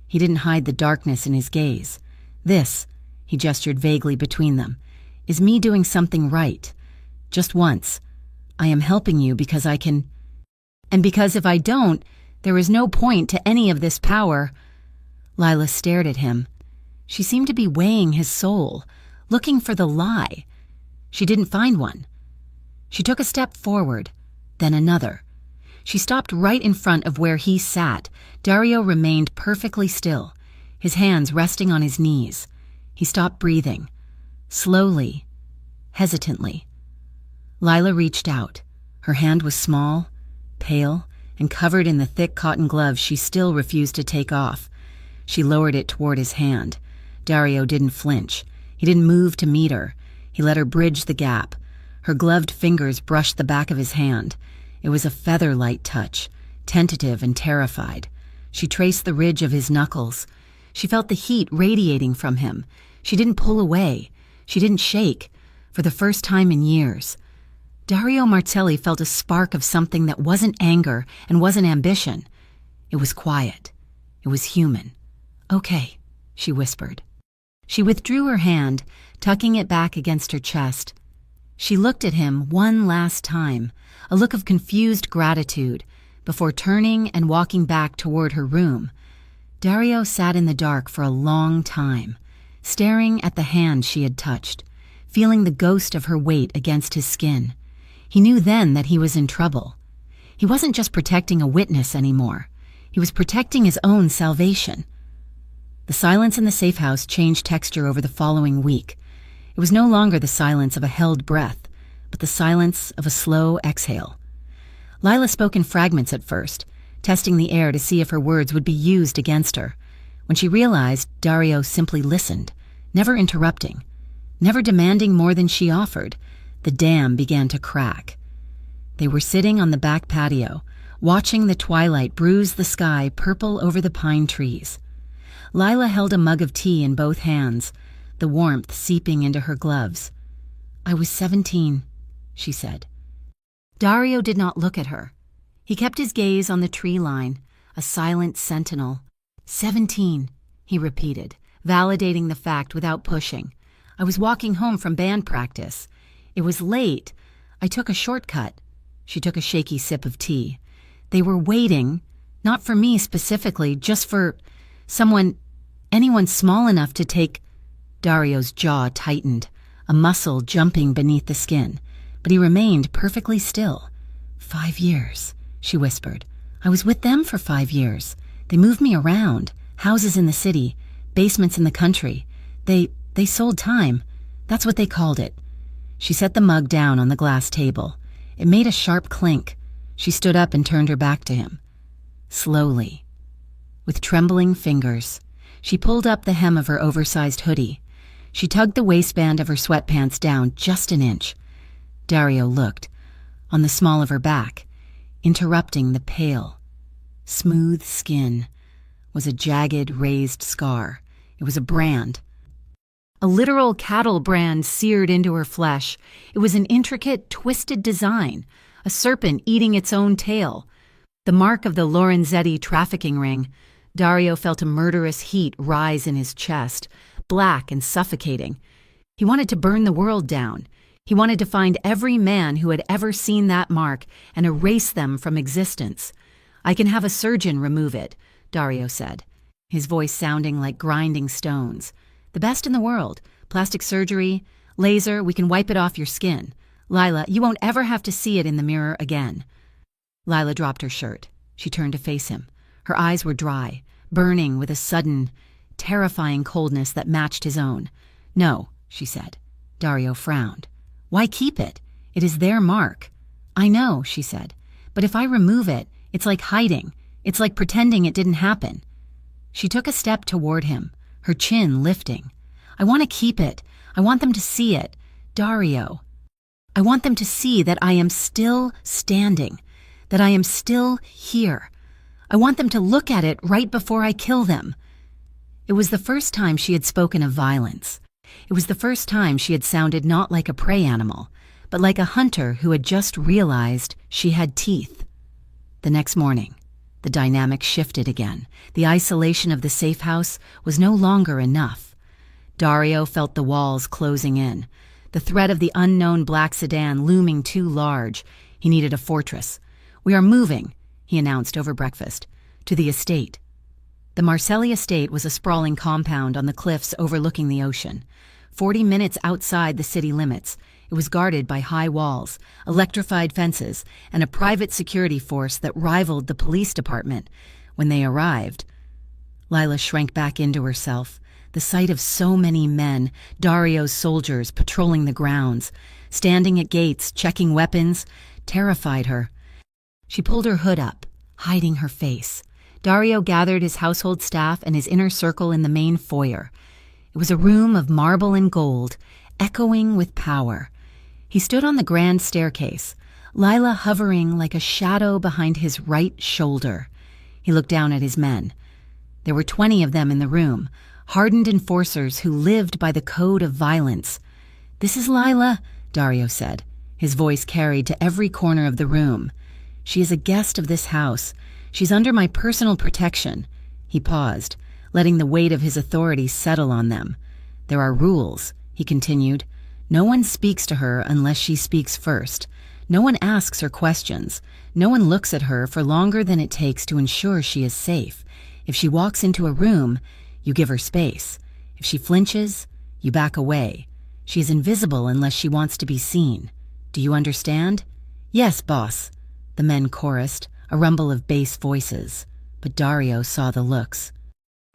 He didn't hide the darkness in his gaze. This, he gestured vaguely between them, is me doing something right. Just once. I am helping you because I can... And because if I don't, there is no point to any of this power. Lila stared at him. She seemed to be weighing his soul, looking for the lie. She didn't find one. She took a step forward, then another. She stopped right in front of where he sat. Dario remained perfectly still, his hands resting on his knees. He stopped breathing, slowly, hesitantly. Lila reached out. Her hand was small, pale, and covered in the thick cotton gloves she still refused to take off. She lowered it toward his hand. Dario didn't flinch. He didn't move to meet her. He let her bridge the gap. Her gloved fingers brushed the back of his hand. It was a feather-light touch, tentative and terrified. She traced the ridge of his knuckles. She felt the heat radiating from him. She didn't pull away. She didn't shake, for the first time in years. Dario Martelli felt a spark of something that wasn't anger and wasn't ambition. It was quiet. It was human. "Okay," she whispered. She withdrew her hand, tucking it back against her chest. She looked at him one last time, a look of confused gratitude, before turning and walking back toward her room. Dario sat in the dark for a long time, staring at the hand she had touched, feeling the ghost of her weight against his skin. He knew then that he was in trouble. He wasn't just protecting a witness anymore. He was protecting his own salvation. The silence in the safe house changed texture over the following week. It was no longer the silence of a held breath, but the silence of a slow exhale. Lila spoke in fragments at first, testing the air to see if her words would be used against her. When she realized, Dario simply listened, never interrupting, never demanding more than she offered. The dam began to crack. They were sitting on the back patio, watching the twilight bruise the sky purple over the pine trees. Lila held a mug of tea in both hands, the warmth seeping into her gloves. "I was 17, she said. Dario did not look at her. He kept his gaze on the tree line, a silent sentinel. 17, he repeated, validating the fact without pushing. "I was walking home from band practice. It was late. I took a shortcut." She took a shaky sip of tea. "They were waiting, not for me specifically, just for anyone small enough to take..." Dario's jaw tightened, a muscle jumping beneath the skin, but he remained perfectly still. 5 years, she whispered. "I was with them for 5 years. They moved me around, houses in the city, basements in the country. They sold time. That's what they called it." She set the mug down on the glass table. It made a sharp clink. She stood up and turned her back to him. Slowly, with trembling fingers, she pulled up the hem of her oversized hoodie. She tugged the waistband of her sweatpants down just an inch. Dario looked. On the small of her back, interrupting the pale, smooth skin, was a jagged, raised scar. It was a brand. A literal cattle brand seared into her flesh. It was an intricate, twisted design, a serpent eating its own tail. The mark of the Lorenzetti trafficking ring. Dario felt a murderous heat rise in his chest, black and suffocating. He wanted to burn the world down. He wanted to find every man who had ever seen that mark and erase them from existence. "I can have a surgeon remove it," Dario said, his voice sounding like grinding stones. "The best in the world. Plastic surgery, laser, we can wipe it off your skin. Lila, you won't ever have to see it in the mirror again." Lila dropped her shirt. She turned to face him. Her eyes were dry, burning with a sudden, terrifying coldness that matched his own. "No," she said. Dario frowned. "Why keep it? It is their mark." "I know," she said. "But if I remove it, it's like hiding. It's like pretending it didn't happen." She took a step toward him, her chin lifting. "I want to keep it. I want them to see it. Dario. I want them to see that I am still standing, that I am still here. I want them to look at it right before I kill them." It was the first time she had spoken of violence. It was the first time she had sounded not like a prey animal, but like a hunter who had just realized she had teeth. The next morning, the dynamic shifted again. The isolation of the safe house was no longer enough. Dario felt the walls closing in, the threat of the unknown black sedan looming too large. He needed a fortress. "We are moving," he announced over breakfast, "to the estate." The Marcelli estate was a sprawling compound on the cliffs overlooking the ocean. 40 minutes outside the city limits, it was guarded by high walls, electrified fences, and a private security force that rivaled the police department. When they arrived, Lila shrank back into herself, The sight of so many men, Dario's soldiers, patrolling the grounds, standing at gates, checking weapons, terrified her. She pulled her hood up, hiding her face. Dario gathered his household staff and his inner circle in the main foyer. It was a room of marble and gold, echoing with power. He stood on the grand staircase, Lila hovering like a shadow behind his right shoulder. He looked down at his men. There were 20 of them in the room, hardened enforcers who lived by the code of violence. "This is Lila," Dario said, his voice carried to every corner of the room. "She is a guest of this house. She's under my personal protection." He paused, letting the weight of his authority settle on them. "There are rules," he continued. "No one speaks to her unless she speaks first. No one asks her questions. No one looks at her for longer than it takes to ensure she is safe. If she walks into a room, you give her space. If she flinches, you back away. She is invisible unless she wants to be seen. Do you understand?" "Yes, boss," the men chorused, a rumble of bass voices. But Dario saw the looks.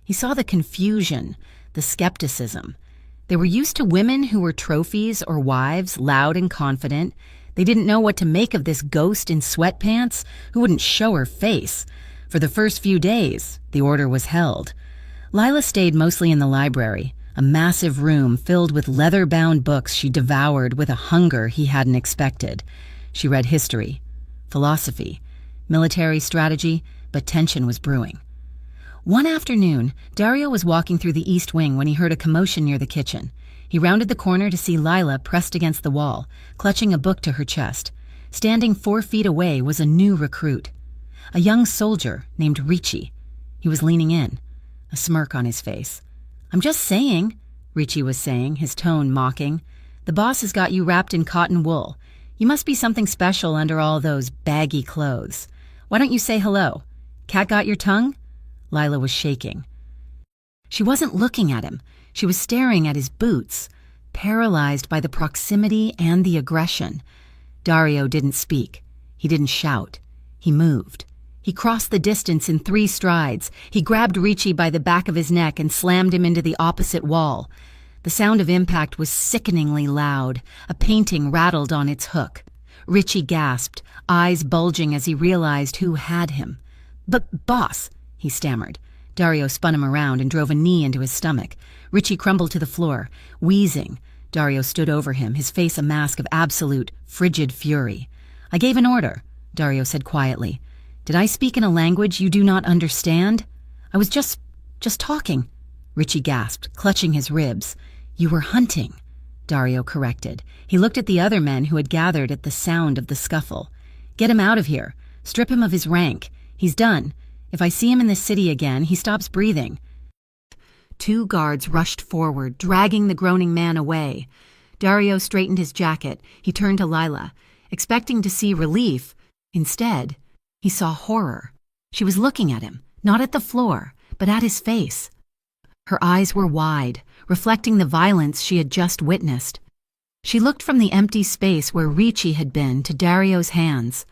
He saw the confusion, the skepticism. They were used to women who were trophies or wives, loud and confident. They didn't know what to make of this ghost in sweatpants who wouldn't show her face. For the first few days, the order was held. Lila stayed mostly in the library, a massive room filled with leather-bound books she devoured with a hunger he hadn't expected. She read history, philosophy, military strategy, but tension was brewing. One afternoon, Dario was walking through the east wing when he heard a commotion near the kitchen. He rounded the corner to see Lila pressed against the wall, clutching a book to her chest. Standing 4 feet away was a new recruit, a young soldier named Ricci. He was leaning in, a smirk on his face. "I'm just saying," Ricci was saying, his tone mocking. "The boss has got you wrapped in cotton wool. You must be something special under all those baggy clothes. Why don't you say hello? Cat got your tongue?" Lila was shaking. She wasn't looking at him. She was staring at his boots, paralyzed by the proximity and the aggression. Dario didn't speak. He didn't shout. He moved. He crossed the distance in 3 strides. He grabbed Ricci by the back of his neck and slammed him into the opposite wall. The sound of impact was sickeningly loud. A painting rattled on its hook. Ricci gasped, eyes bulging as he realized who had him. "But, boss," he stammered. Dario spun him around and drove a knee into his stomach. Ricci crumbled to the floor, wheezing. Dario stood over him, his face a mask of absolute, frigid fury. "I gave an order," Dario said quietly. "Did I speak in a language you do not understand?" "I was just talking," Ricci gasped, clutching his ribs. "You were hunting," Dario corrected. He looked at the other men who had gathered at the sound of the scuffle. "Get him out of here. Strip him of his rank. He's done. If I see him in the city again, he stops breathing." 2 guards rushed forward, dragging the groaning man away. Dario straightened his jacket. He turned to Lila, expecting to see relief. Instead, he saw horror. She was looking at him, not at the floor, but at his face. Her eyes were wide, reflecting the violence she had just witnessed. She looked from the empty space where Ricci had been to Dario's hands.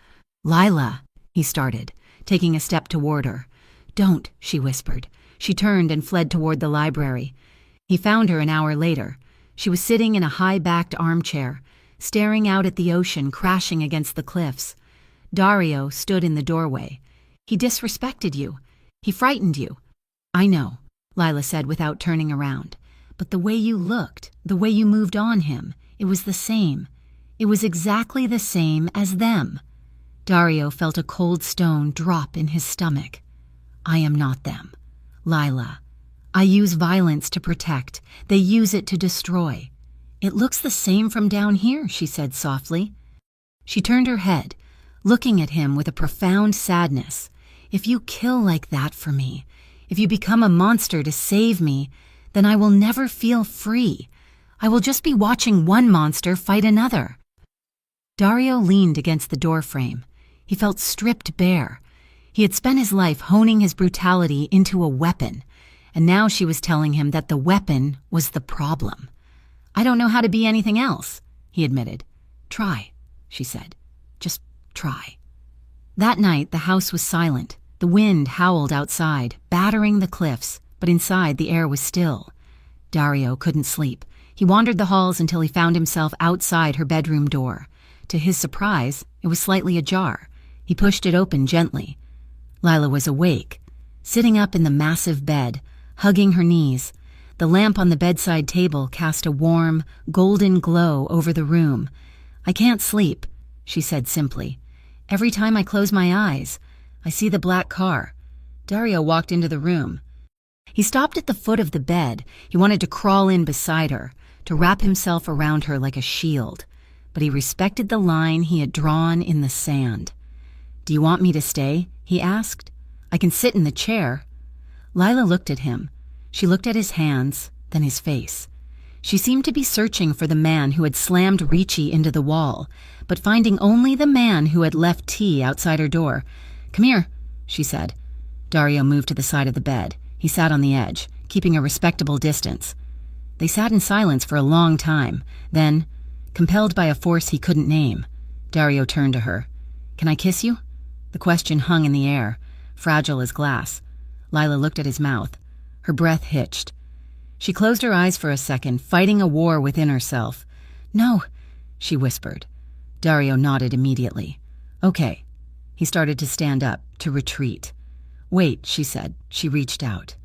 "Lila," he started, taking a step toward her. "Don't," she whispered. She turned and fled toward the library. He found her an hour later. She was sitting in a high-backed armchair, staring out at the ocean crashing against the cliffs. Dario stood in the doorway. "He disrespected you. He frightened you." "I know," Lila said without turning around. "But the way you looked, the way you moved on him, it was the same. It was exactly the same as them." Dario felt a cold stone drop in his stomach. "I am not them. Lila, I use violence to protect. They use it to destroy." "It looks the same from down here," she said softly. She turned her head, looking at him with a profound sadness. "If you kill like that for me, if you become a monster to save me, then I will never feel free. I will just be watching one monster fight another." Dario leaned against the doorframe. He felt stripped bare. He had spent his life honing his brutality into a weapon, and now she was telling him that the weapon was the problem. "I don't know how to be anything else," he admitted. "Try," she said. "Just try." That night, the house was silent. The wind howled outside, battering the cliffs, but inside the air was still. Dario couldn't sleep. He wandered the halls until he found himself outside her bedroom door. To his surprise, it was slightly ajar. He pushed it open gently. Lila was awake, sitting up in the massive bed, hugging her knees. The lamp on the bedside table cast a warm, golden glow over the room. "I can't sleep," she said simply. "Every time I close my eyes, I see the black car." Dario walked into the room. He stopped at the foot of the bed. He wanted to crawl in beside her, to wrap himself around her like a shield. But he respected the line he had drawn in the sand. "Do you want me to stay?" he asked. "I can sit in the chair." Lila looked at him. She looked at his hands, then his face. She seemed to be searching for the man who had slammed Ricci into the wall, but finding only the man who had left tea outside her door. "Come here," she said. Dario moved to the side of the bed. He sat on the edge, keeping a respectable distance. They sat in silence for a long time. Then, compelled by a force he couldn't name, Dario turned to her. "Can I kiss you?" The question hung in the air, fragile as glass. Lila looked at his mouth. Her breath hitched. She closed her eyes for a second, fighting a war within herself. "No," she whispered. Dario nodded immediately. "Okay." He started to stand up, to retreat. "Wait," she said. She reached out.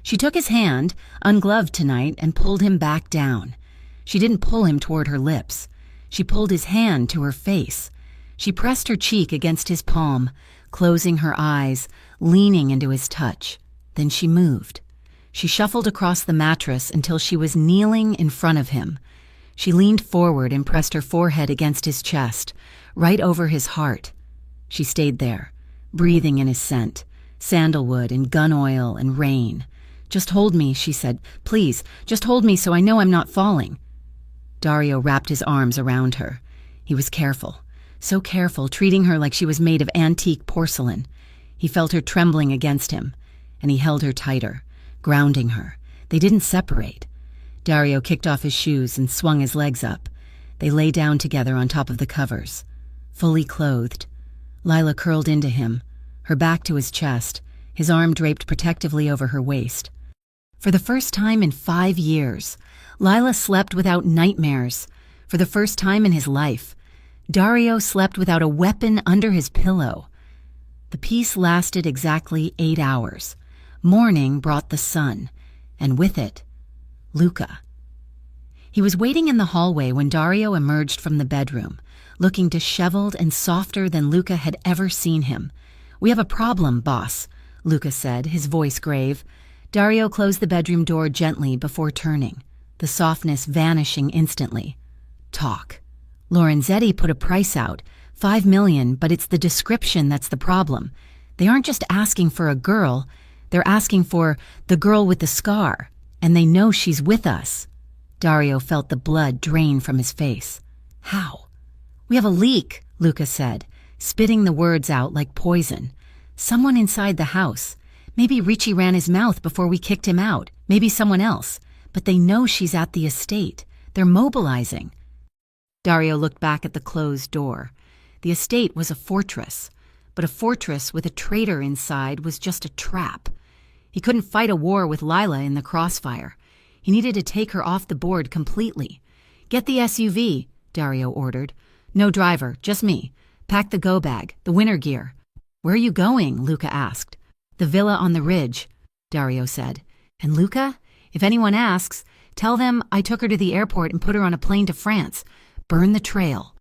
She took his hand, ungloved tonight, and pulled him back down. She didn't pull him toward her lips. She pulled his hand to her face. She pressed her cheek against his palm, closing her eyes, leaning into his touch. Then she moved. She shuffled across the mattress until she was kneeling in front of him. She leaned forward and pressed her forehead against his chest, right over his heart. She stayed there, breathing in his scent, sandalwood and gun oil and rain. "Just hold me," she said. "Please, just hold me so I know I'm not falling." Dario wrapped his arms around her. He was careful, so careful, treating her like she was made of antique porcelain. He felt her trembling against him, and he held her tighter, grounding her. They didn't separate. Dario kicked off his shoes and swung his legs up. They lay down together on top of the covers, fully clothed. Lila curled into him, her back to his chest, his arm draped protectively over her waist. For the first time in 5 years, Lila slept without nightmares. For the first time in his life, Dario slept without a weapon under his pillow. The peace lasted exactly 8 hours. Morning brought the sun, and with it, Luca. He was waiting in the hallway when Dario emerged from the bedroom, looking disheveled and softer than Luca had ever seen him. "We have a problem, boss," Luca said, his voice grave. Dario closed the bedroom door gently before turning, the softness vanishing instantly. "Talk." "Lorenzetti put a price out, 5 million, but it's the description that's the problem. They aren't just asking for a girl, they're asking for the girl with the scar, and they know she's with us." Dario felt the blood drain from his face. "How?" "We have a leak," Luca said, spitting the words out like poison. "Someone inside the house. Maybe Ricci ran his mouth before we kicked him out. Maybe someone else. But they know she's at the estate. They're mobilizing." Dario looked back at the closed door. The estate was a fortress, but a fortress with a traitor inside was just a trap. He couldn't fight a war with Lila in the crossfire. He needed to take her off the board completely. "Get the SUV," Dario ordered. "No driver, just me. Pack the go bag, the winter gear." "Where are you going?" Luca asked. "The villa on the ridge," Dario said. "And Luca, if anyone asks, tell them I took her to the airport and put her on a plane to France. Burn the trail."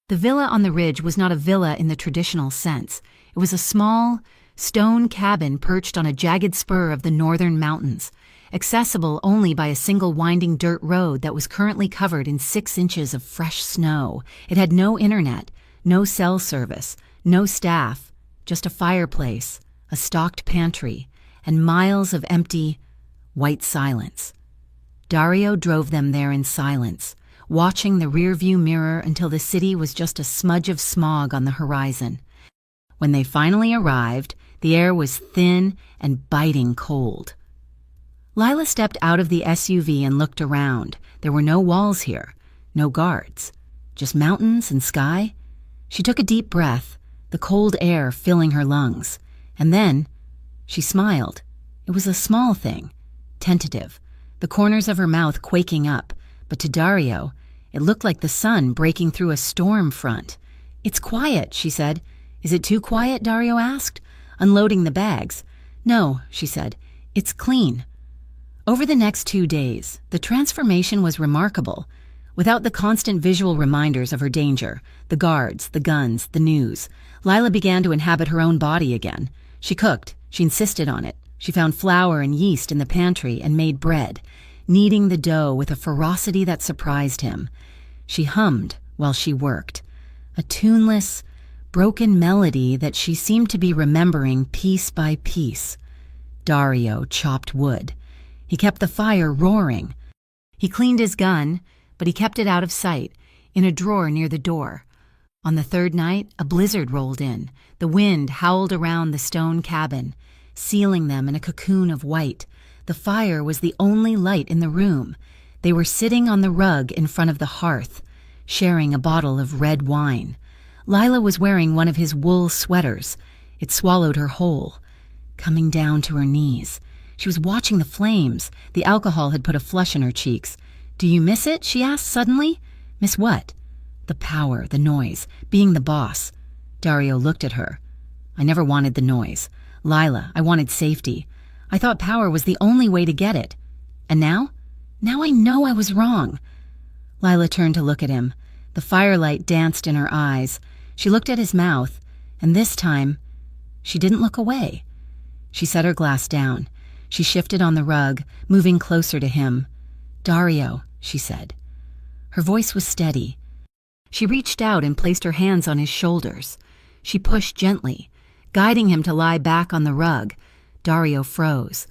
The villa on the ridge was not a villa in the traditional sense. It was a small, stone cabin perched on a jagged spur of the northern mountains, accessible only by a single winding dirt road that was currently covered in 6 inches of fresh snow. It had no internet, no cell service, no staff, just a fireplace, a stocked pantry, and miles of empty, white silence. Dario drove them there in silence, watching the rearview mirror until the city was just a smudge of smog on the horizon. When they finally arrived, the air was thin and biting cold. Lila stepped out of the SUV and looked around. There were no walls here, no guards, just mountains and sky. She took a deep breath, the cold air filling her lungs, and then she smiled. It was a small thing, tentative, the corners of her mouth quaking up, but to Dario, it looked like the sun breaking through a storm front. "It's quiet," she said. "Is it too quiet?" Dario asked, unloading the bags. "No," she said. "It's clean." Over the next 2 days, the transformation was remarkable. Without the constant visual reminders of her danger, the guards, the guns, the news, Lila began to inhabit her own body again. She cooked. She insisted on it. She found flour and yeast in the pantry and made bread, kneading the dough with a ferocity that surprised him. She hummed while she worked, a tuneless, broken melody that she seemed to be remembering piece by piece. Dario chopped wood. He kept the fire roaring. He cleaned his gun, but he kept it out of sight, in a drawer near the door. On the third night, a blizzard rolled in. The wind howled around the stone cabin, sealing them in a cocoon of white. The fire was the only light in the room. They were sitting on the rug in front of the hearth, sharing a bottle of red wine. Lila was wearing one of his wool sweaters. It swallowed her whole, coming down to her knees. She was watching the flames. The alcohol had put a flush in her cheeks. "Do you miss it?" she asked suddenly. "Miss what?" "The power, the noise, being the boss." Dario looked at her. "I never wanted the noise. Lila, I wanted safety. I thought power was the only way to get it. And now? Now I know I was wrong." Lila turned to look at him. The firelight danced in her eyes. She looked at his mouth, and this time, she didn't look away. She set her glass down. She shifted on the rug, moving closer to him. "Dario," she said. Her voice was steady. She reached out and placed her hands on his shoulders. She pushed gently, guiding him to lie back on the rug. Dario froze.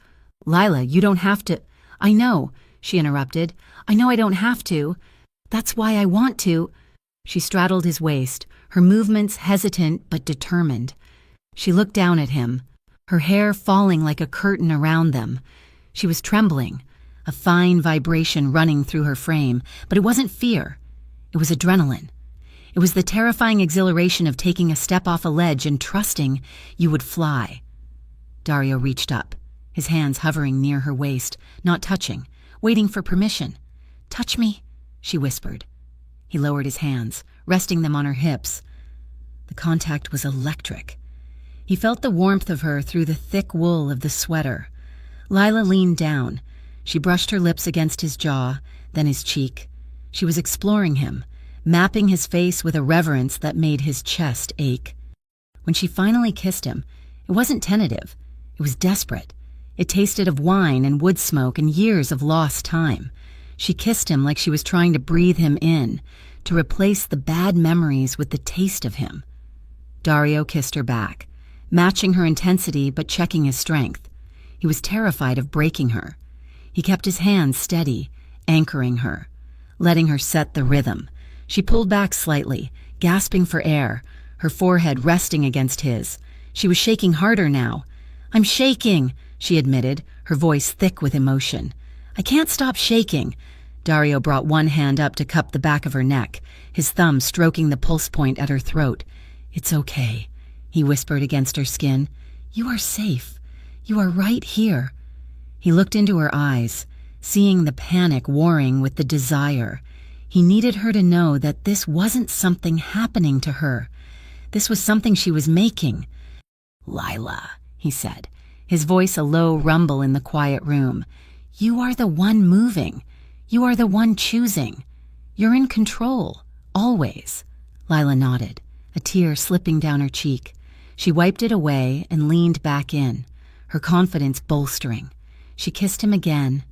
"Lila, you don't have to—" "I know," she interrupted. "I know I don't have to. That's why I want to." She straddled his waist, her movements hesitant but determined. She looked down at him, her hair falling like a curtain around them. She was trembling, a fine vibration running through her frame, but it wasn't fear. It was adrenaline. It was the terrifying exhilaration of taking a step off a ledge and trusting you would fly. Dario reached up, his hands hovering near her waist, not touching, waiting for permission. "Touch me," she whispered. He lowered his hands, resting them on her hips. The contact was electric. He felt the warmth of her through the thick wool of the sweater. Lila leaned down. She brushed her lips against his jaw, then his cheek. She was exploring him, mapping his face with a reverence that made his chest ache. When she finally kissed him, it wasn't tentative. It was desperate. It tasted of wine and wood smoke and years of lost time. She kissed him like she was trying to breathe him in, to replace the bad memories with the taste of him. Dario kissed her back, matching her intensity but checking his strength. He was terrified of breaking her. He kept his hands steady, anchoring her, letting her set the rhythm. She pulled back slightly, gasping for air, her forehead resting against his. She was shaking harder now. "I'm shaking," she admitted, her voice thick with emotion. "I can't stop shaking." Dario brought one hand up to cup the back of her neck, his thumb stroking the pulse point at her throat. "It's okay," he whispered against her skin. "You are safe. You are right here." He looked into her eyes, seeing the panic warring with the desire. He needed her to know that this wasn't something happening to her. This was something she was making. "Lila," he said, his voice a low rumble in the quiet room. "You are the one moving. You are the one choosing. You're in control, always." Lila nodded, a tear slipping down her cheek. She wiped it away and leaned back in, her confidence bolstering. She kissed him again,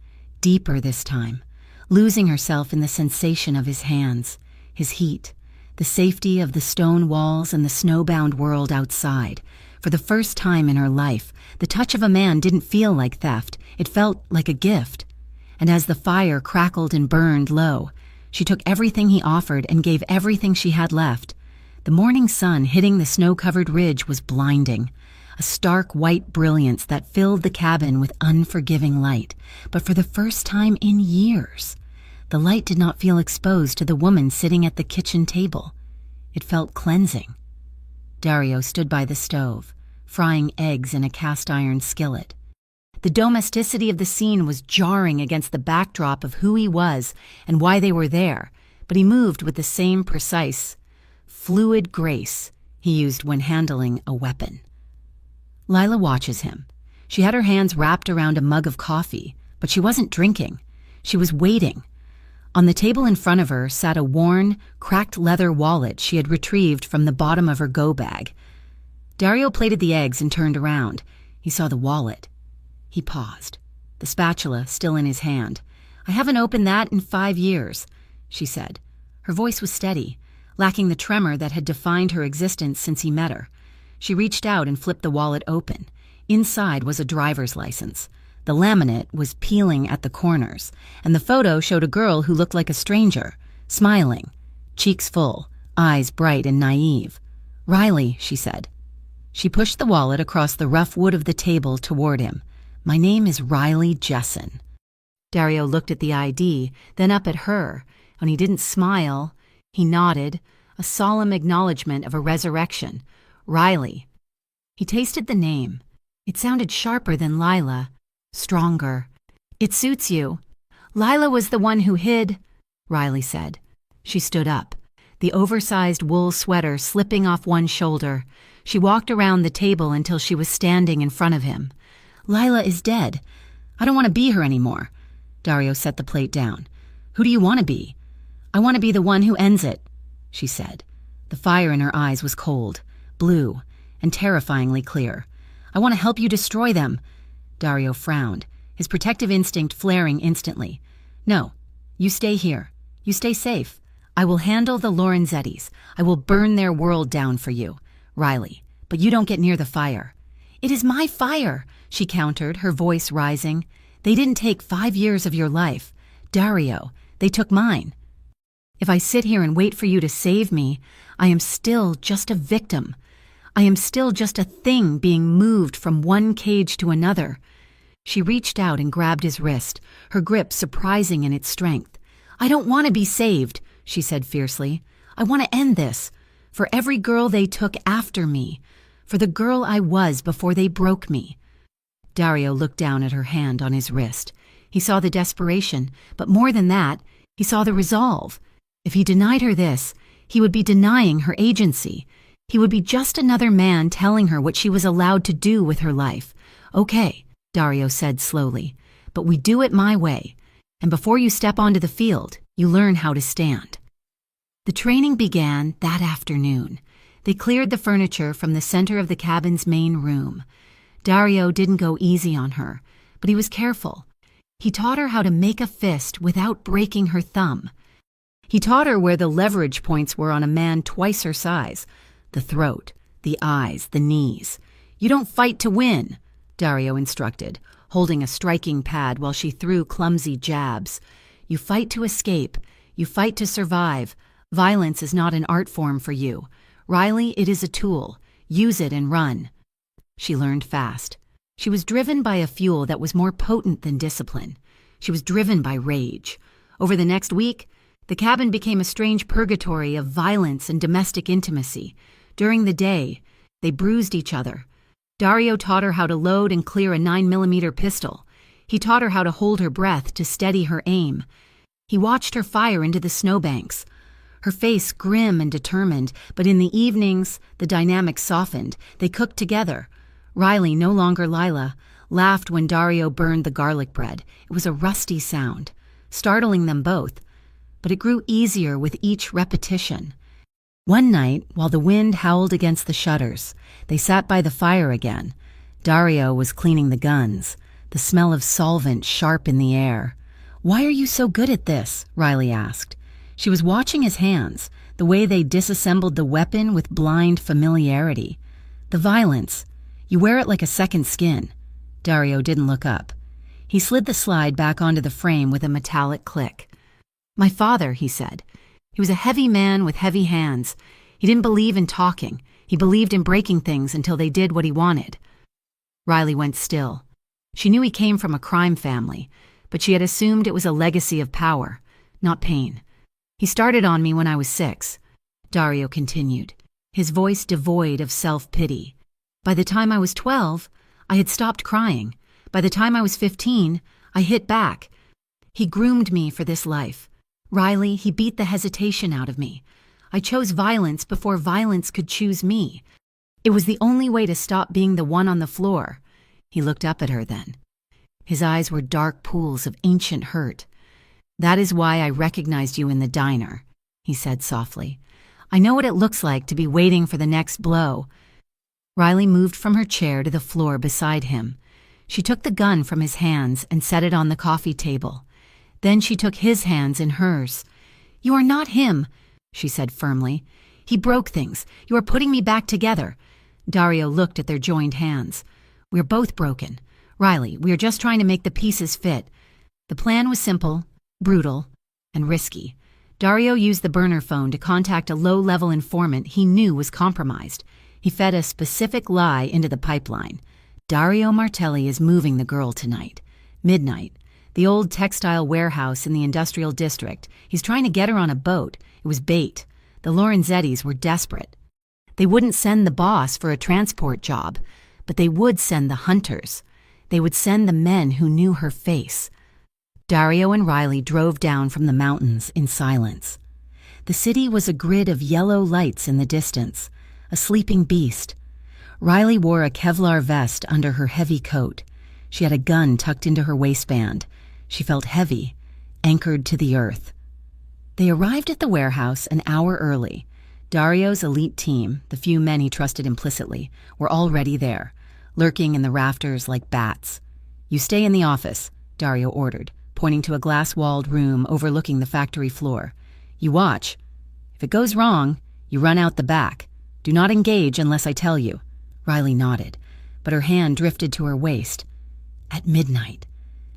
deeper this time, losing herself in the sensation of his hands, his heat, the safety of the stone walls and the snowbound world outside. For the first time in her life, the touch of a man didn't feel like theft. It felt like a gift. And as the fire crackled and burned low, she took everything he offered and gave everything she had left. The morning sun hitting the snow-covered ridge was blinding, a stark white brilliance that filled the cabin with unforgiving light. But for the first time in years, the light did not feel exposed to the woman sitting at the kitchen table. It felt cleansing. Dario stood by the stove, frying eggs in a cast-iron skillet. The domesticity of the scene was jarring against the backdrop of who he was and why they were there, but he moved with the same precise, fluid grace he used when handling a weapon. Lila watches him. She had her hands wrapped around a mug of coffee, but she wasn't drinking. She was waiting. On the table in front of her sat a worn, cracked leather wallet she had retrieved from the bottom of her go bag. Dario plated the eggs and turned around. He saw the wallet. He paused, the spatula still in his hand. "I haven't opened that in 5 years," she said. Her voice was steady, lacking the tremor that had defined her existence since he met her. She reached out and flipped the wallet open. Inside was a driver's license. The laminate was peeling at the corners, and the photo showed a girl who looked like a stranger, smiling, cheeks full, eyes bright and naive. "Riley," she said. She pushed the wallet across the rough wood of the table toward him. "My name is Riley Jessen." Dario looked at the ID, then up at her. When he didn't smile, he nodded, a solemn acknowledgement of a resurrection. Riley. He tasted the name. It sounded sharper than Lila, stronger. "It suits you. Lila was the one who hid," Riley said. She stood up, the oversized wool sweater slipping off one shoulder. She walked around the table until she was standing in front of him. "Lila is dead. I don't want to be her anymore." Dario set the plate down. "Who do you want to be?" "I want to be the one who ends it," she said. The fire in her eyes was cold, blue, and terrifyingly clear. "I want to help you destroy them." Dario frowned, his protective instinct flaring instantly. "No, you stay here. You stay safe. I will handle the Lorenzettis. I will burn their world down for you, Riley, but you don't get near the fire." "It is my fire," she countered, her voice rising. "They didn't take 5 years of your life. Dario, they took mine. If I sit here and wait for you to save me, I am still just a victim. I am still just a thing being moved from one cage to another." She reached out and grabbed his wrist, her grip surprising in its strength. "I don't want to be saved," she said fiercely. "I want to end this. For every girl they took after me. For the girl I was before they broke me." Dario looked down at her hand on his wrist. He saw the desperation, but more than that, he saw the resolve. If he denied her this, he would be denying her agency. He would be just another man telling her what she was allowed to do with her life. "Okay," Dario said slowly, "but we do it my way. And before you step onto the field, you learn how to stand." The training began that afternoon. They cleared the furniture from the center of the cabin's main room. Dario didn't go easy on her, but he was careful. He taught her how to make a fist without breaking her thumb. He taught her where the leverage points were on a man twice her size: the throat, the eyes, the knees. "You don't fight to win," Dario instructed, holding a striking pad while she threw clumsy jabs. "You fight to escape. You fight to survive. Violence is not an art form for you. Riley, it is a tool. Use it and run." She learned fast. She was driven by a fuel that was more potent than discipline. She was driven by rage. Over the next week, the cabin became a strange purgatory of violence and domestic intimacy. During the day, they bruised each other. Dario taught her how to load and clear a 9mm pistol. He taught her how to hold her breath to steady her aim. He watched her fire into the snowbanks. Her face grim and determined, but in the evenings, the dynamic softened. They cooked together. Riley, no longer Lila, laughed when Dario burned the garlic bread. It was a rusty sound, startling them both. But it grew easier with each repetition. One night, while the wind howled against the shutters, they sat by the fire again. Dario was cleaning the guns, the smell of solvent sharp in the air. "Why are you so good at this?" Riley asked. She was watching his hands, the way they disassembled the weapon with blind familiarity. "The violence. You wear it like a second skin." Dario didn't look up. He slid the slide back onto the frame with a metallic click. "My father," he said. "He was a heavy man with heavy hands. He didn't believe in talking. He believed in breaking things until they did what he wanted." Riley went still. She knew he came from a crime family, but she had assumed it was a legacy of power, not pain. "He started on me when I was 6, Dario continued, his voice devoid of self-pity. "By the time I was 12, I had stopped crying, By the time I was 15, I hit back. He groomed me for this life. Riley, he beat the hesitation out of me. I chose violence before violence could choose me. It was the only way to stop being the one on the floor. He looked up at her then. His eyes were dark pools of ancient hurt. That is why I recognized you in the diner, he said softly. I know what it looks like to be waiting for the next blow. Riley moved from her chair to the floor beside him. She took the gun from his hands and set it on the coffee table. Then she took his hands in hers. You are not him, she said firmly. He broke things. You are putting me back together. Dario looked at their joined hands. We're both broken. Riley, we are just trying to make the pieces fit. The plan was simple, brutal, and risky. Dario used the burner phone to contact a low-level informant he knew was compromised. He fed a specific lie into the pipeline. Dario Martelli is moving the girl tonight. Midnight. The old textile warehouse in the industrial district. He's trying to get her on a boat. It was bait. The Lorenzettis were desperate. They wouldn't send the boss for a transport job, but they would send the hunters. They would send the men who knew her face. Dario and Riley drove down from the mountains in silence. The city was a grid of yellow lights in the distance, a sleeping beast. Riley wore a Kevlar vest under her heavy coat. She had a gun tucked into her waistband. She felt heavy, anchored to the earth. They arrived at the warehouse an hour early. Dario's elite team, the few men he trusted implicitly, were already there, lurking in the rafters like bats. You stay in the office, Dario ordered, pointing to a glass-walled room overlooking the factory floor. You watch. If it goes wrong, you run out the back. Do not engage unless I tell you. Riley nodded, but her hand drifted to her waist. At midnight,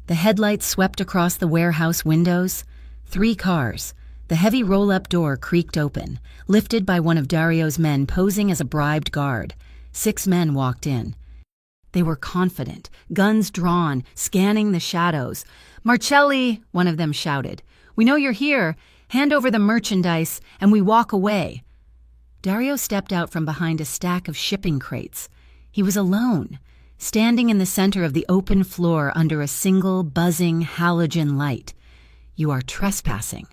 the headlights swept across the warehouse windows. 3 cars. The heavy roll-up door creaked open, lifted by one of Dario's men posing as a bribed guard. 6 men walked in. They were confident, guns drawn, scanning the shadows. Marcelli, one of them shouted. We know you're here. Hand over the merchandise, and we walk away. Dario stepped out from behind a stack of shipping crates. He was alone, standing in the center of the open floor under a single, buzzing halogen light. You are trespassing,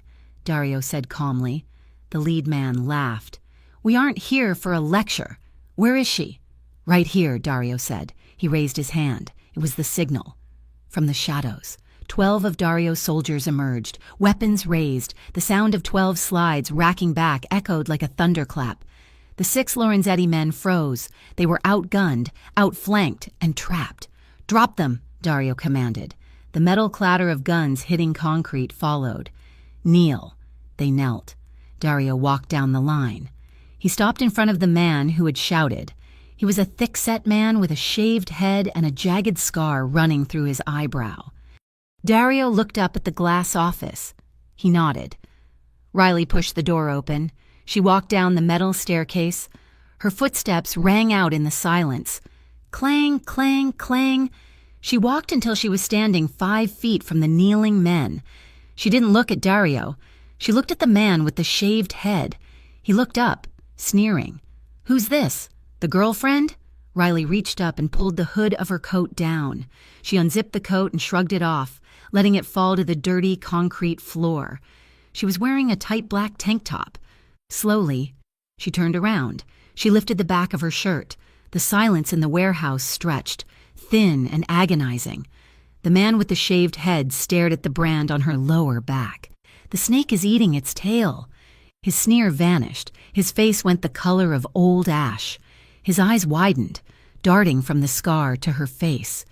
Dario said calmly. The lead man laughed. We aren't here for a lecture. Where is she? Right here, Dario said. He raised his hand. It was the signal. From the shadows, 12 of Dario's soldiers emerged, weapons raised. The sound of 12 slides racking back echoed like a thunderclap. The 6 Lorenzetti men froze. They were outgunned, outflanked, and trapped. Drop them, Dario commanded. The metal clatter of guns hitting concrete followed. Kneel. They knelt. Dario walked down the line. He stopped in front of the man who had shouted. He was a thick-set man with a shaved head and a jagged scar running through his eyebrow. Dario looked up at the glass office. He nodded. Riley pushed the door open. She walked down the metal staircase. Her footsteps rang out in the silence. Clang, clang, clang. She walked until she was standing 5 feet from the kneeling men. She didn't look at Dario. She looked at the man with the shaved head. He looked up, sneering. Who's this? The girlfriend? Riley reached up and pulled the hood of her coat down. She unzipped the coat and shrugged it off, letting it fall to the dirty concrete floor. She was wearing a tight black tank top. Slowly, she turned around. She lifted the back of her shirt. The silence in the warehouse stretched, thin and agonizing. The man with the shaved head stared at the brand on her lower back. The snake is eating its tail. His sneer vanished. His face went the color of old ash. His eyes widened, darting from the scar to her face.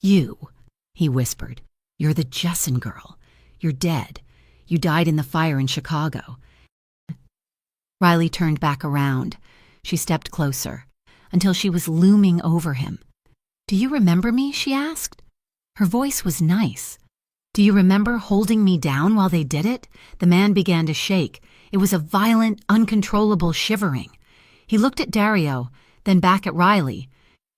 You, he whispered. You're the Jessen girl. You're dead. You died in the fire in Chicago. Riley turned back around. She stepped closer, until she was looming over him. Do you remember me? She asked. Her voice was nice. Do you remember holding me down while they did it? The man began to shake. It was a violent, uncontrollable shivering. He looked at Dario, then back at Riley.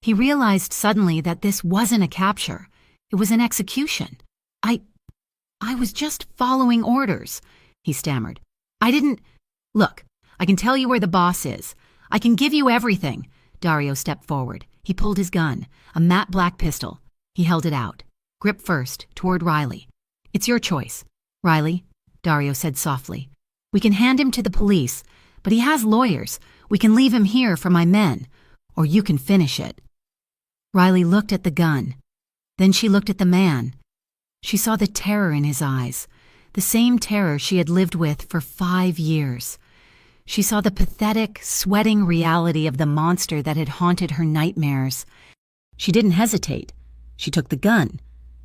He realized suddenly that this wasn't a capture. It was an execution. I was just following orders, he stammered. I didn't... Look, I can tell you where the boss is. I can give you everything. Dario stepped forward. He pulled his gun, a matte black pistol. He held it out, grip first, toward Riley. "It's your choice, Riley," Dario said softly. "We can hand him to the police, but he has lawyers. We can leave him here for my men, or you can finish it." Riley looked at the gun. Then she looked at the man. She saw the terror in his eyes, the same terror she had lived with for 5 years. She saw the pathetic, sweating reality of the monster that had haunted her nightmares. She didn't hesitate. She took the gun.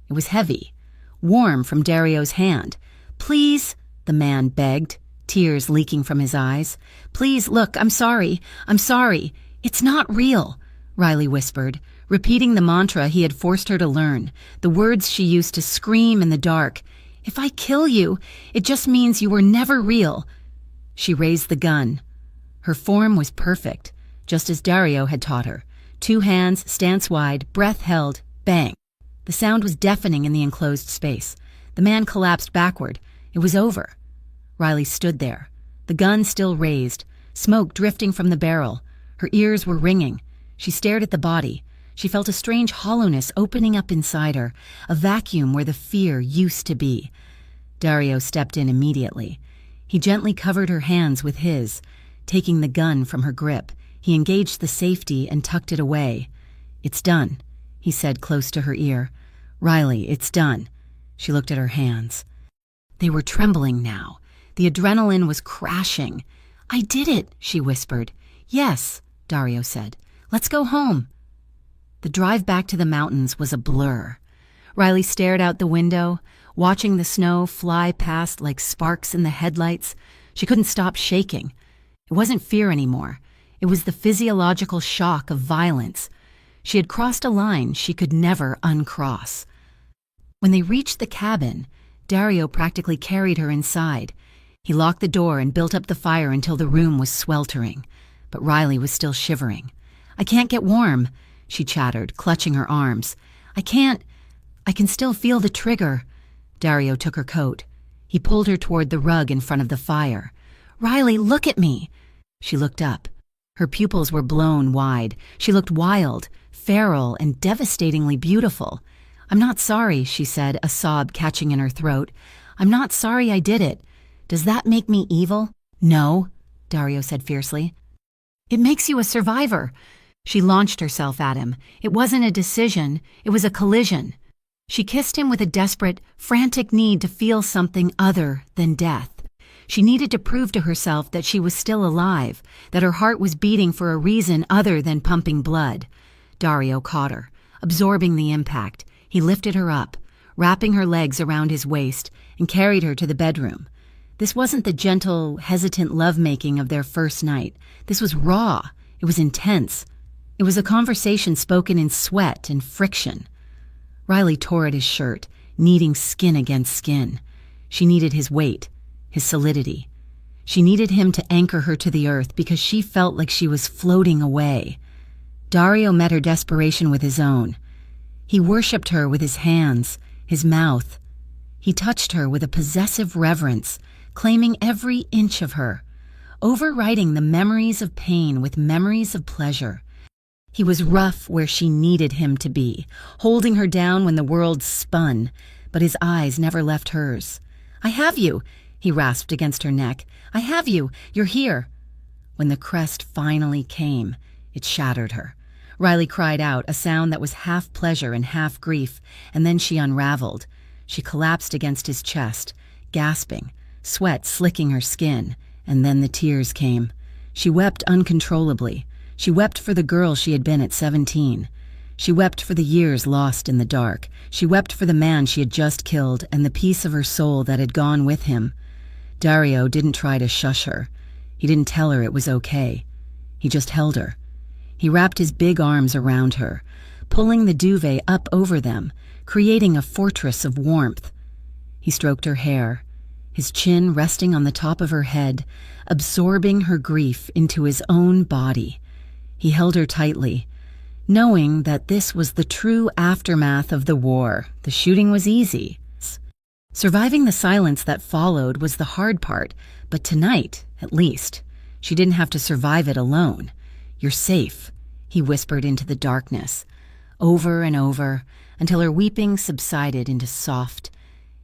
It was heavy, warm from Dario's hand. "Please," the man begged, tears leaking from his eyes. "Please, look, I'm sorry. I'm sorry. It's not real," Riley whispered, repeating the mantra he had forced her to learn, the words she used to scream in the dark. "If I kill you, it just means you were never real." She raised the gun. Her form was perfect, just as Dario had taught her. 2 hands, stance wide, breath held, bang. The sound was deafening in the enclosed space. The man collapsed backward. It was over. Riley stood there, the gun still raised, smoke drifting from the barrel. Her ears were ringing. She stared at the body. She felt a strange hollowness opening up inside her, a vacuum where the fear used to be. Dario stepped in immediately. He gently covered her hands with his. Taking the gun from her grip, he engaged the safety and tucked it away. "It's done," he said close to her ear. "Riley, it's done." She looked at her hands. They were trembling now. The adrenaline was crashing. "I did it," she whispered. "Yes," Dario said. "Let's go home." The drive back to the mountains was a blur. Riley stared out the window, watching the snow fly past like sparks in the headlights. She couldn't stop shaking. It wasn't fear anymore. It was the physiological shock of violence. She had crossed a line she could never uncross. When they reached the cabin, Dario practically carried her inside. He locked the door and built up the fire until the room was sweltering. But Riley was still shivering. "I can't get warm," she chattered, clutching her arms. I can still feel the trigger." Dario took her coat. He pulled her toward the rug in front of the fire. "Riley, look at me." She looked up. Her pupils were blown wide. She looked wild, feral, and devastatingly beautiful. "I'm not sorry," she said, a sob catching in her throat. "I'm not sorry I did it. Does that make me evil?" "No," Dario said fiercely. "It makes you a survivor." She launched herself at him. It wasn't a decision, it was a collision. She kissed him with a desperate, frantic need to feel something other than death. She needed to prove to herself that she was still alive, that her heart was beating for a reason other than pumping blood. Dario caught her, absorbing the impact. He lifted her up, wrapping her legs around his waist, and carried her to the bedroom. This wasn't the gentle, hesitant lovemaking of their first night. This was raw. It was intense. It was a conversation spoken in sweat and friction. Riley tore at his shirt, kneading skin against skin. She needed his weight, his solidity. She needed him to anchor her to the earth because she felt like she was floating away. Dario met her desperation with his own. He worshipped her with his hands, his mouth. He touched her with a possessive reverence, claiming every inch of her, overriding the memories of pain with memories of pleasure. He was rough where she needed him to be, holding her down when the world spun, but his eyes never left hers. "I have you," he rasped against her neck. "I have you. You're here." When the crest finally came, it shattered her. Riley cried out, a sound that was half pleasure and half grief, and then she unraveled. She collapsed against his chest, gasping, sweat slicking her skin, and then the tears came. She wept uncontrollably. She wept for the girl she had been at 17. She wept for the years lost in the dark. She wept for the man she had just killed and the piece of her soul that had gone with him. Dario didn't try to shush her. He didn't tell her it was okay. He just held her. He wrapped his big arms around her, pulling the duvet up over them, creating a fortress of warmth. He stroked her hair, his chin resting on the top of her head, absorbing her grief into his own body. He held her tightly, knowing that this was the true aftermath of the war. The shooting was easy. Surviving the silence that followed was the hard part, but tonight, at least, she didn't have to survive it alone. "You're safe," he whispered into the darkness. Over and over, until her weeping subsided into soft,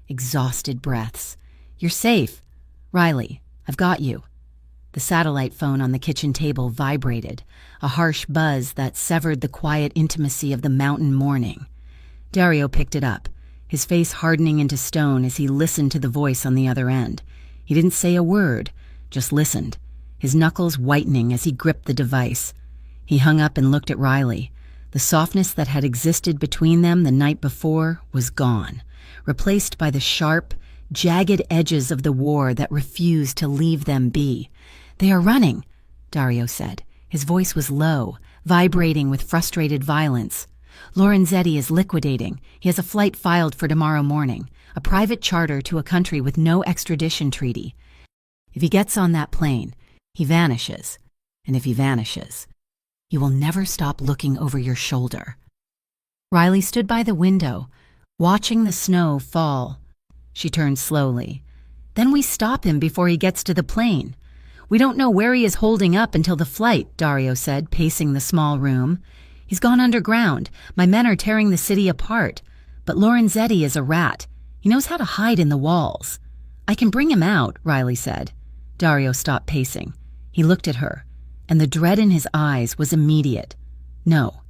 exhausted breaths. "You're safe. Riley, I've got you." The satellite phone on the kitchen table vibrated, a harsh buzz that severed the quiet intimacy of the mountain morning. Dario picked it up, his face hardening into stone as he listened to the voice on the other end. He didn't say a word, just listened, his knuckles whitening as he gripped the device. He hung up and looked at Riley. The softness that had existed between them the night before was gone, replaced by the sharp, jagged edges of the war that refused to leave them be. "They are running," Dario said. His voice was low, vibrating with frustrated violence. "Lorenzetti is liquidating. He has a flight filed for tomorrow morning, a private charter to a country with no extradition treaty. If he gets on that plane, he vanishes. And if he vanishes, you will never stop looking over your shoulder." Riley stood by the window, watching the snow fall. She turned slowly. "Then we stop him before he gets to the plane. We don't know where he is holding up until the flight," Dario said, pacing the small room. "He's gone underground. My men are tearing the city apart. But Lorenzetti is a rat. He knows how to hide in the walls." "I can bring him out," Riley said. Dario stopped pacing. He looked at her, and the dread in his eyes was immediate. "No.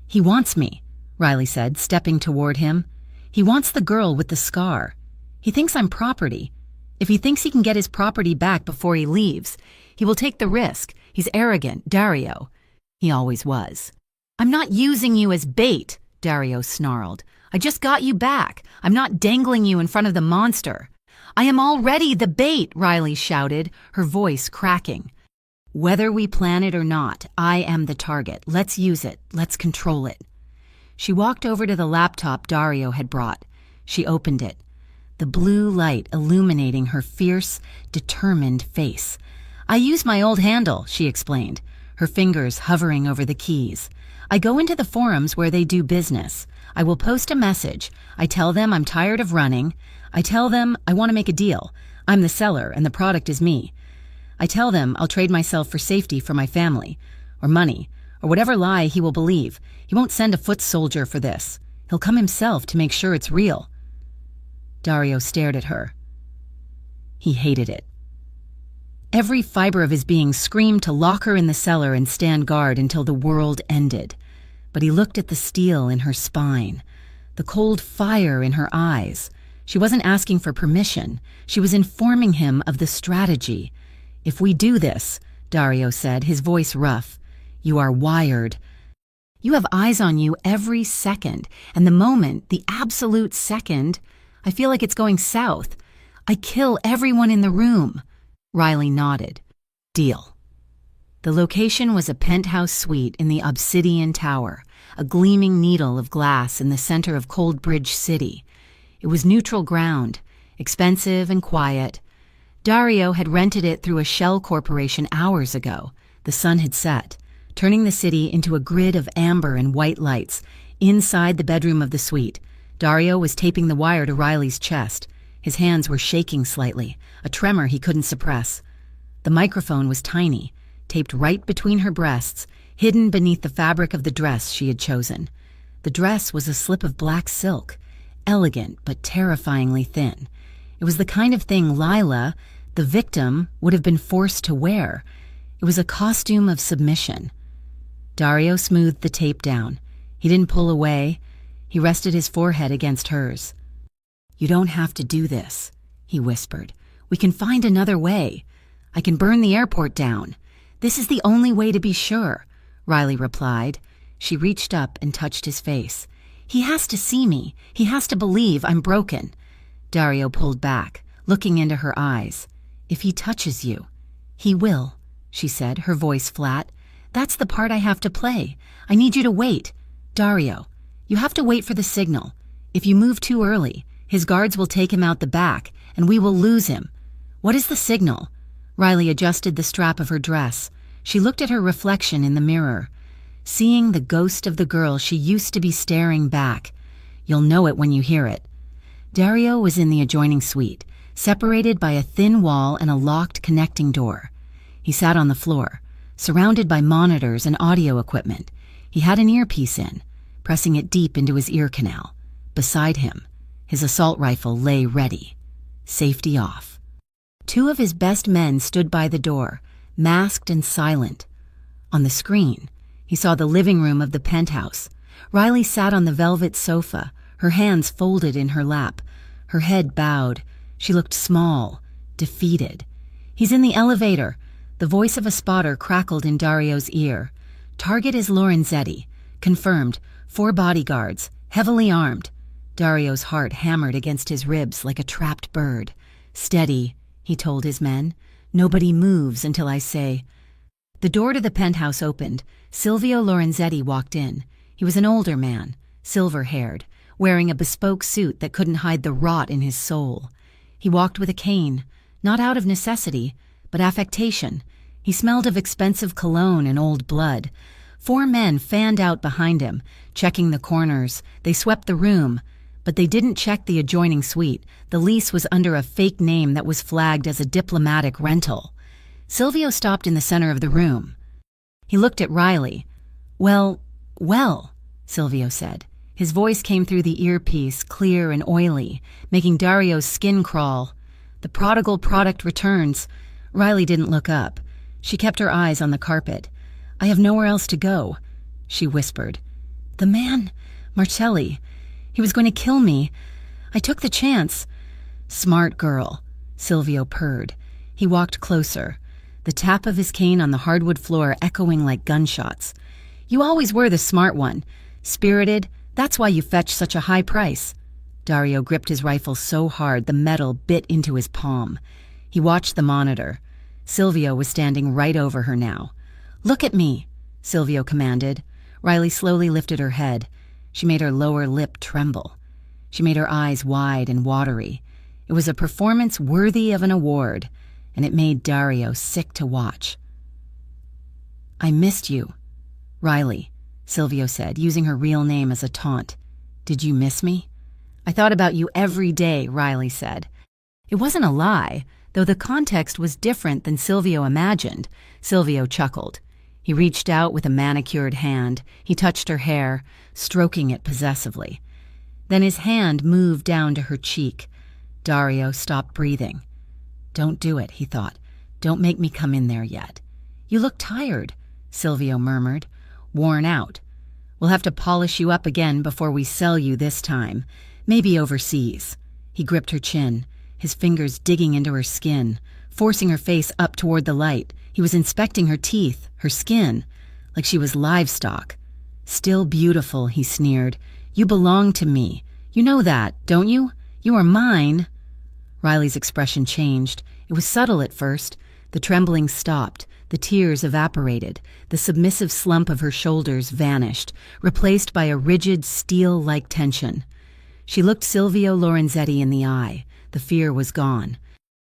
He wants me," Riley said, stepping toward him. "He wants the girl with the scar. He thinks I'm property. If he thinks he can get his property back before he leaves, he will take the risk. He's arrogant, Dario. He always was." "I'm not using you as bait," Dario snarled. "I just got you back. I'm not dangling you in front of the monster." "I am already the bait," Riley shouted, her voice cracking. "Whether we plan it or not, I am the target. Let's use it. Let's control it." She walked over to the laptop Dario had brought. She opened it, the blue light illuminating her fierce, determined face. "I use my old handle," she explained, her fingers hovering over the keys. "I go into the forums where they do business. I will post a message. I tell them I'm tired of running. I tell them I want to make a deal. I'm the seller and the product is me. I tell them I'll trade myself for safety for my family, or money, or whatever lie he will believe. He won't send a foot soldier for this. He'll come himself to make sure it's real." Dario stared at her. He hated it. Every fiber of his being screamed to lock her in the cellar and stand guard until the world ended. But he looked at the steel in her spine, the cold fire in her eyes. She wasn't asking for permission. She was informing him of the strategy. "If we do this," Dario said, his voice rough, "you are wired. You have eyes on you every second, and the moment, the absolute second, I feel like it's going south. I kill everyone in the room." Riley nodded. "Deal." The location was a penthouse suite in the Obsidian Tower, a gleaming needle of glass in the center of Coldbridge City. It was neutral ground, expensive and quiet. Dario had rented it through a shell corporation hours ago. The sun had set, turning the city into a grid of amber and white lights. Inside the bedroom of the suite, Dario was taping the wire to Riley's chest. His hands were shaking slightly, a tremor he couldn't suppress. The microphone was tiny, taped right between her breasts, hidden beneath the fabric of the dress she had chosen. The dress was a slip of black silk, elegant but terrifyingly thin. It was the kind of thing Lila, the victim, would have been forced to wear. It was a costume of submission. Dario smoothed the tape down. He didn't pull away. He rested his forehead against hers. "You don't have to do this," he whispered. "We can find another way. I can burn the airport down. This is the only way to be sure," Riley replied. She reached up and touched his face. "He has to see me. He has to believe I'm broken." Dario pulled back, looking into her eyes. "If he touches you, he will," she said, her voice flat. "That's the part I have to play. I need you to wait. Dario, you have to wait for the signal. If you move too early, his guards will take him out the back, and we will lose him." "What is the signal?" Riley adjusted the strap of her dress. She looked at her reflection in the mirror, seeing the ghost of the girl she used to be staring back. "You'll know it when you hear it." Dario was in the adjoining suite, separated by a thin wall and a locked connecting door. He sat on the floor, surrounded by monitors and audio equipment. He had an earpiece in, pressing it deep into his ear canal. Beside him, his assault rifle lay ready, safety off. Two of his best men stood by the door, masked and silent. On the screen, he saw the living room of the penthouse. Riley sat on the velvet sofa, her hands folded in her lap, her head bowed. She looked small, defeated. "He's in the elevator." The voice of a spotter crackled in Dario's ear. "Target is Lorenzetti. Confirmed. 4 bodyguards, heavily armed." Dario's heart hammered against his ribs like a trapped bird. "Steady," he told his men. "Nobody moves until I say." The door to the penthouse opened. Silvio Lorenzetti walked in. He was an older man, silver-haired, wearing a bespoke suit that couldn't hide the rot in his soul. He walked with a cane, not out of necessity, but affectation. He smelled of expensive cologne and old blood. 4 men fanned out behind him, checking the corners. They swept the room, but they didn't check the adjoining suite. The lease was under a fake name that was flagged as a diplomatic rental. Silvio stopped in the center of the room. He looked at Riley. Well, Silvio said. His voice came through the earpiece, clear and oily, making Dario's skin crawl. "The prodigal product returns." Riley didn't look up. She kept her eyes on the carpet. "I have nowhere else to go," she whispered. "The man, Marcelli, he was going to kill me. I took the chance." "Smart girl," Silvio purred. He walked closer, the tap of his cane on the hardwood floor echoing like gunshots. "You always were the smart one. Spirited, that's why you fetch such a high price." Dario gripped his rifle so hard the metal bit into his palm. He watched the monitor. Silvio was standing right over her now. "Look at me," Silvio commanded. Riley slowly lifted her head. She made her lower lip tremble. She made her eyes wide and watery. It was a performance worthy of an award, and it made Dario sick to watch. "I missed you, Riley," Silvio said, using her real name as a taunt. "Did you miss me?" "I thought about you every day," Riley said. It wasn't a lie, though the context was different than Silvio imagined. Silvio chuckled. He reached out with a manicured hand. He touched her hair, stroking it possessively. Then his hand moved down to her cheek. Dario stopped breathing. "Don't do it," he thought. "Don't make me come in there yet." "You look tired," Silvio murmured. "Worn out. We'll have to polish you up again before we sell you this time. Maybe overseas." He gripped her chin, his fingers digging into her skin, forcing her face up toward the light. He was inspecting her teeth, her skin, like she was livestock. "Still beautiful," he sneered. "You belong to me. You know that, don't you? You are mine." Riley's expression changed. It was subtle at first. The trembling stopped. The tears evaporated. The submissive slump of her shoulders vanished, replaced by a rigid, steel-like tension. She looked Silvio Lorenzetti in the eye. The fear was gone.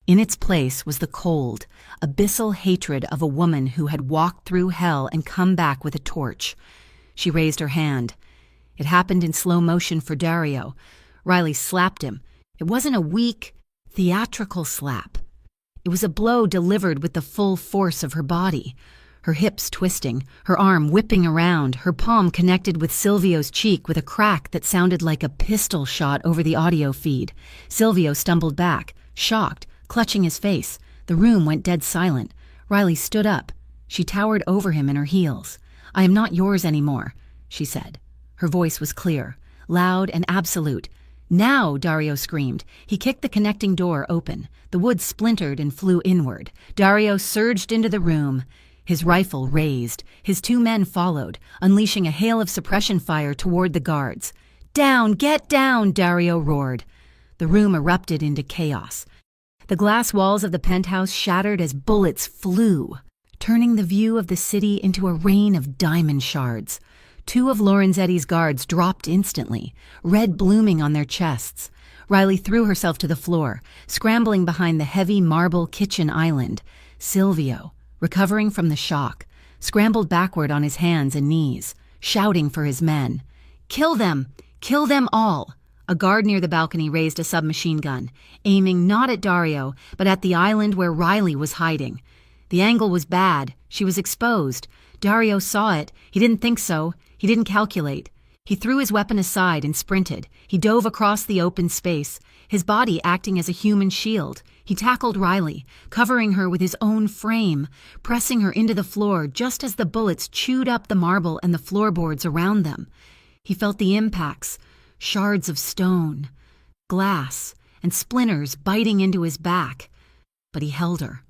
In its place was the cold, abyssal hatred of a woman who had walked through hell and come back with a torch. She raised her hand. It happened in slow motion for Dario. Riley slapped him. It wasn't a weak, theatrical slap. It was a blow delivered with the full force of her body. Her hips twisting, her arm whipping around, her palm connected with Silvio's cheek with a crack that sounded like a pistol shot over the audio feed. Silvio stumbled back, shocked, clutching his face. The room went dead silent. Riley stood up. She towered over him in her heels. "I am not yours anymore," she said. Her voice was clear, loud and absolute. "Now!" Dario screamed. He kicked the connecting door open. The wood splintered and flew inward. Dario surged into the room, his rifle raised. His 2 men followed, unleashing a hail of suppression fire toward the guards. "Down! Get down!" Dario roared. The room erupted into chaos. The glass walls of the penthouse shattered as bullets flew, turning the view of the city into a rain of diamond shards. 2 of Lorenzetti's guards dropped instantly, red blooming on their chests. Riley threw herself to the floor, scrambling behind the heavy marble kitchen island. Silvio, recovering from the shock, scrambled backward on his hands and knees, shouting for his men. "Kill them! Kill them all!" A guard near the balcony raised a submachine gun, aiming not at Dario, but at the island where Riley was hiding. The angle was bad. She was exposed. Dario saw it. He didn't think so. He didn't calculate. He threw his weapon aside and sprinted. He dove across the open space, his body acting as a human shield. He tackled Riley, covering her with his own frame, pressing her into the floor just as the bullets chewed up the marble and the floorboards around them. He felt the impacts, shards of stone, glass, and splinters biting into his back. But he held her.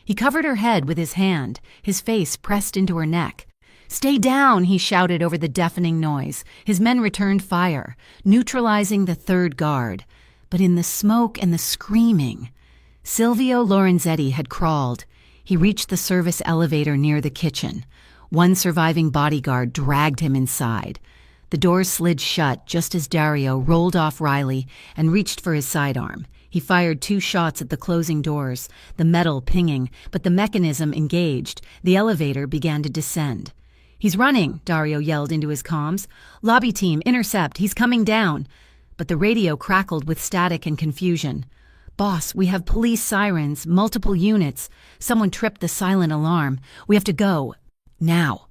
He covered her head with his hand, his face pressed into her neck. "Stay down," he shouted over the deafening noise. His men returned fire, neutralizing the third guard. But in the smoke and the screaming, Silvio Lorenzetti had crawled. He reached the service elevator near the kitchen. One surviving bodyguard dragged him inside. The doors slid shut just as Dario rolled off Riley and reached for his sidearm. He fired 2 shots at the closing doors, the metal pinging, but the mechanism engaged. The elevator began to descend. "He's running," Dario yelled into his comms. "Lobby team, intercept, he's coming down." But the radio crackled with static and confusion. "Boss, we have police sirens, multiple units. Someone tripped the silent alarm. We have to go. Now."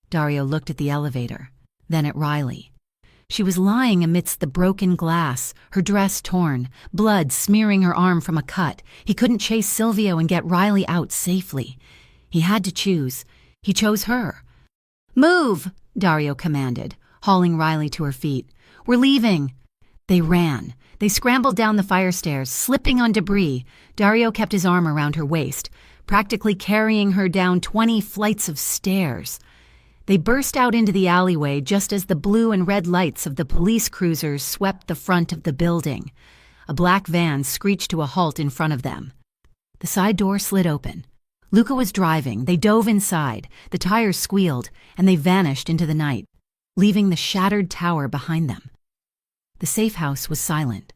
Dario looked at the elevator, then at Riley. She was lying amidst the broken glass, her dress torn, blood smearing her arm from a cut. He couldn't chase Silvio and get Riley out safely. He had to choose. He chose her. "Move!" Dario commanded, hauling Riley to her feet. "We're leaving." They ran. They scrambled down the fire stairs, slipping on debris. Dario kept his arm around her waist, practically carrying her down 20 flights of stairs. They burst out into the alleyway just as the blue and red lights of the police cruisers swept the front of the building. A black van screeched to a halt in front of them. The side door slid open. Luca was driving. They dove inside. The tires squealed, and they vanished into the night, leaving the shattered tower behind them. The safe house was silent,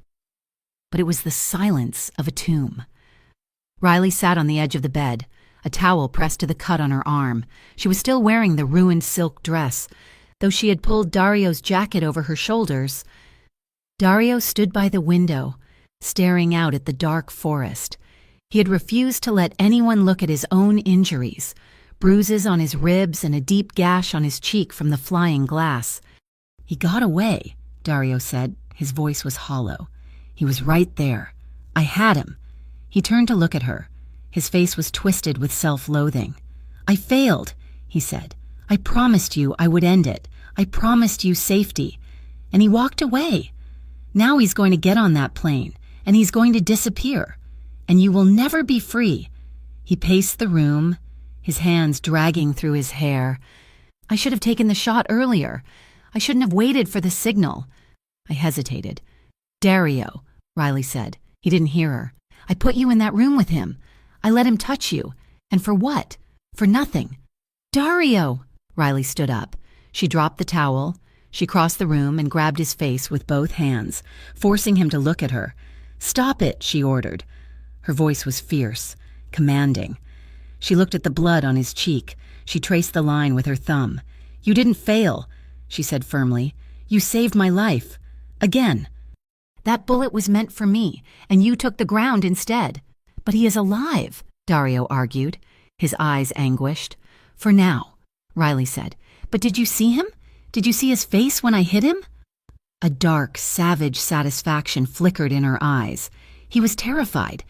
but it was the silence of a tomb. Riley sat on the edge of the bed, a towel pressed to the cut on her arm. She was still wearing the ruined silk dress, though she had pulled Dario's jacket over her shoulders. Dario stood by the window, staring out at the dark forest. He had refused to let anyone look at his own injuries, bruises on his ribs and a deep gash on his cheek from the flying glass. "He got away," Dario said. His voice was hollow. "He was right there. I had him." He turned to look at her. His face was twisted with self-loathing. "I failed," he said. "I promised you I would end it. I promised you safety." And he walked away. Now he's going to get on that plane, and he's going to disappear. And you will never be free. He paced the room, his hands dragging through his hair. "I should have taken the shot earlier. I shouldn't have waited for the signal." I hesitated. "Dario," Riley said. He didn't hear her. "I put you in that room with him. I let him touch you. And for what? For nothing." "Dario!" Riley stood up. She dropped the towel. She crossed the room and grabbed his face with both hands, forcing him to look at her. "Stop it," she ordered. Her voice was fierce, commanding. She looked at the blood on his cheek. She traced the line with her thumb. "You didn't fail," she said firmly. "You saved my life. Again. That bullet was meant for me, and you took the ground instead." "But he is alive," Dario argued, his eyes anguished. "For now," Riley said. "But did you see him? Did you see his face when I hit him?" A dark, savage satisfaction flickered in her eyes. He was terrified.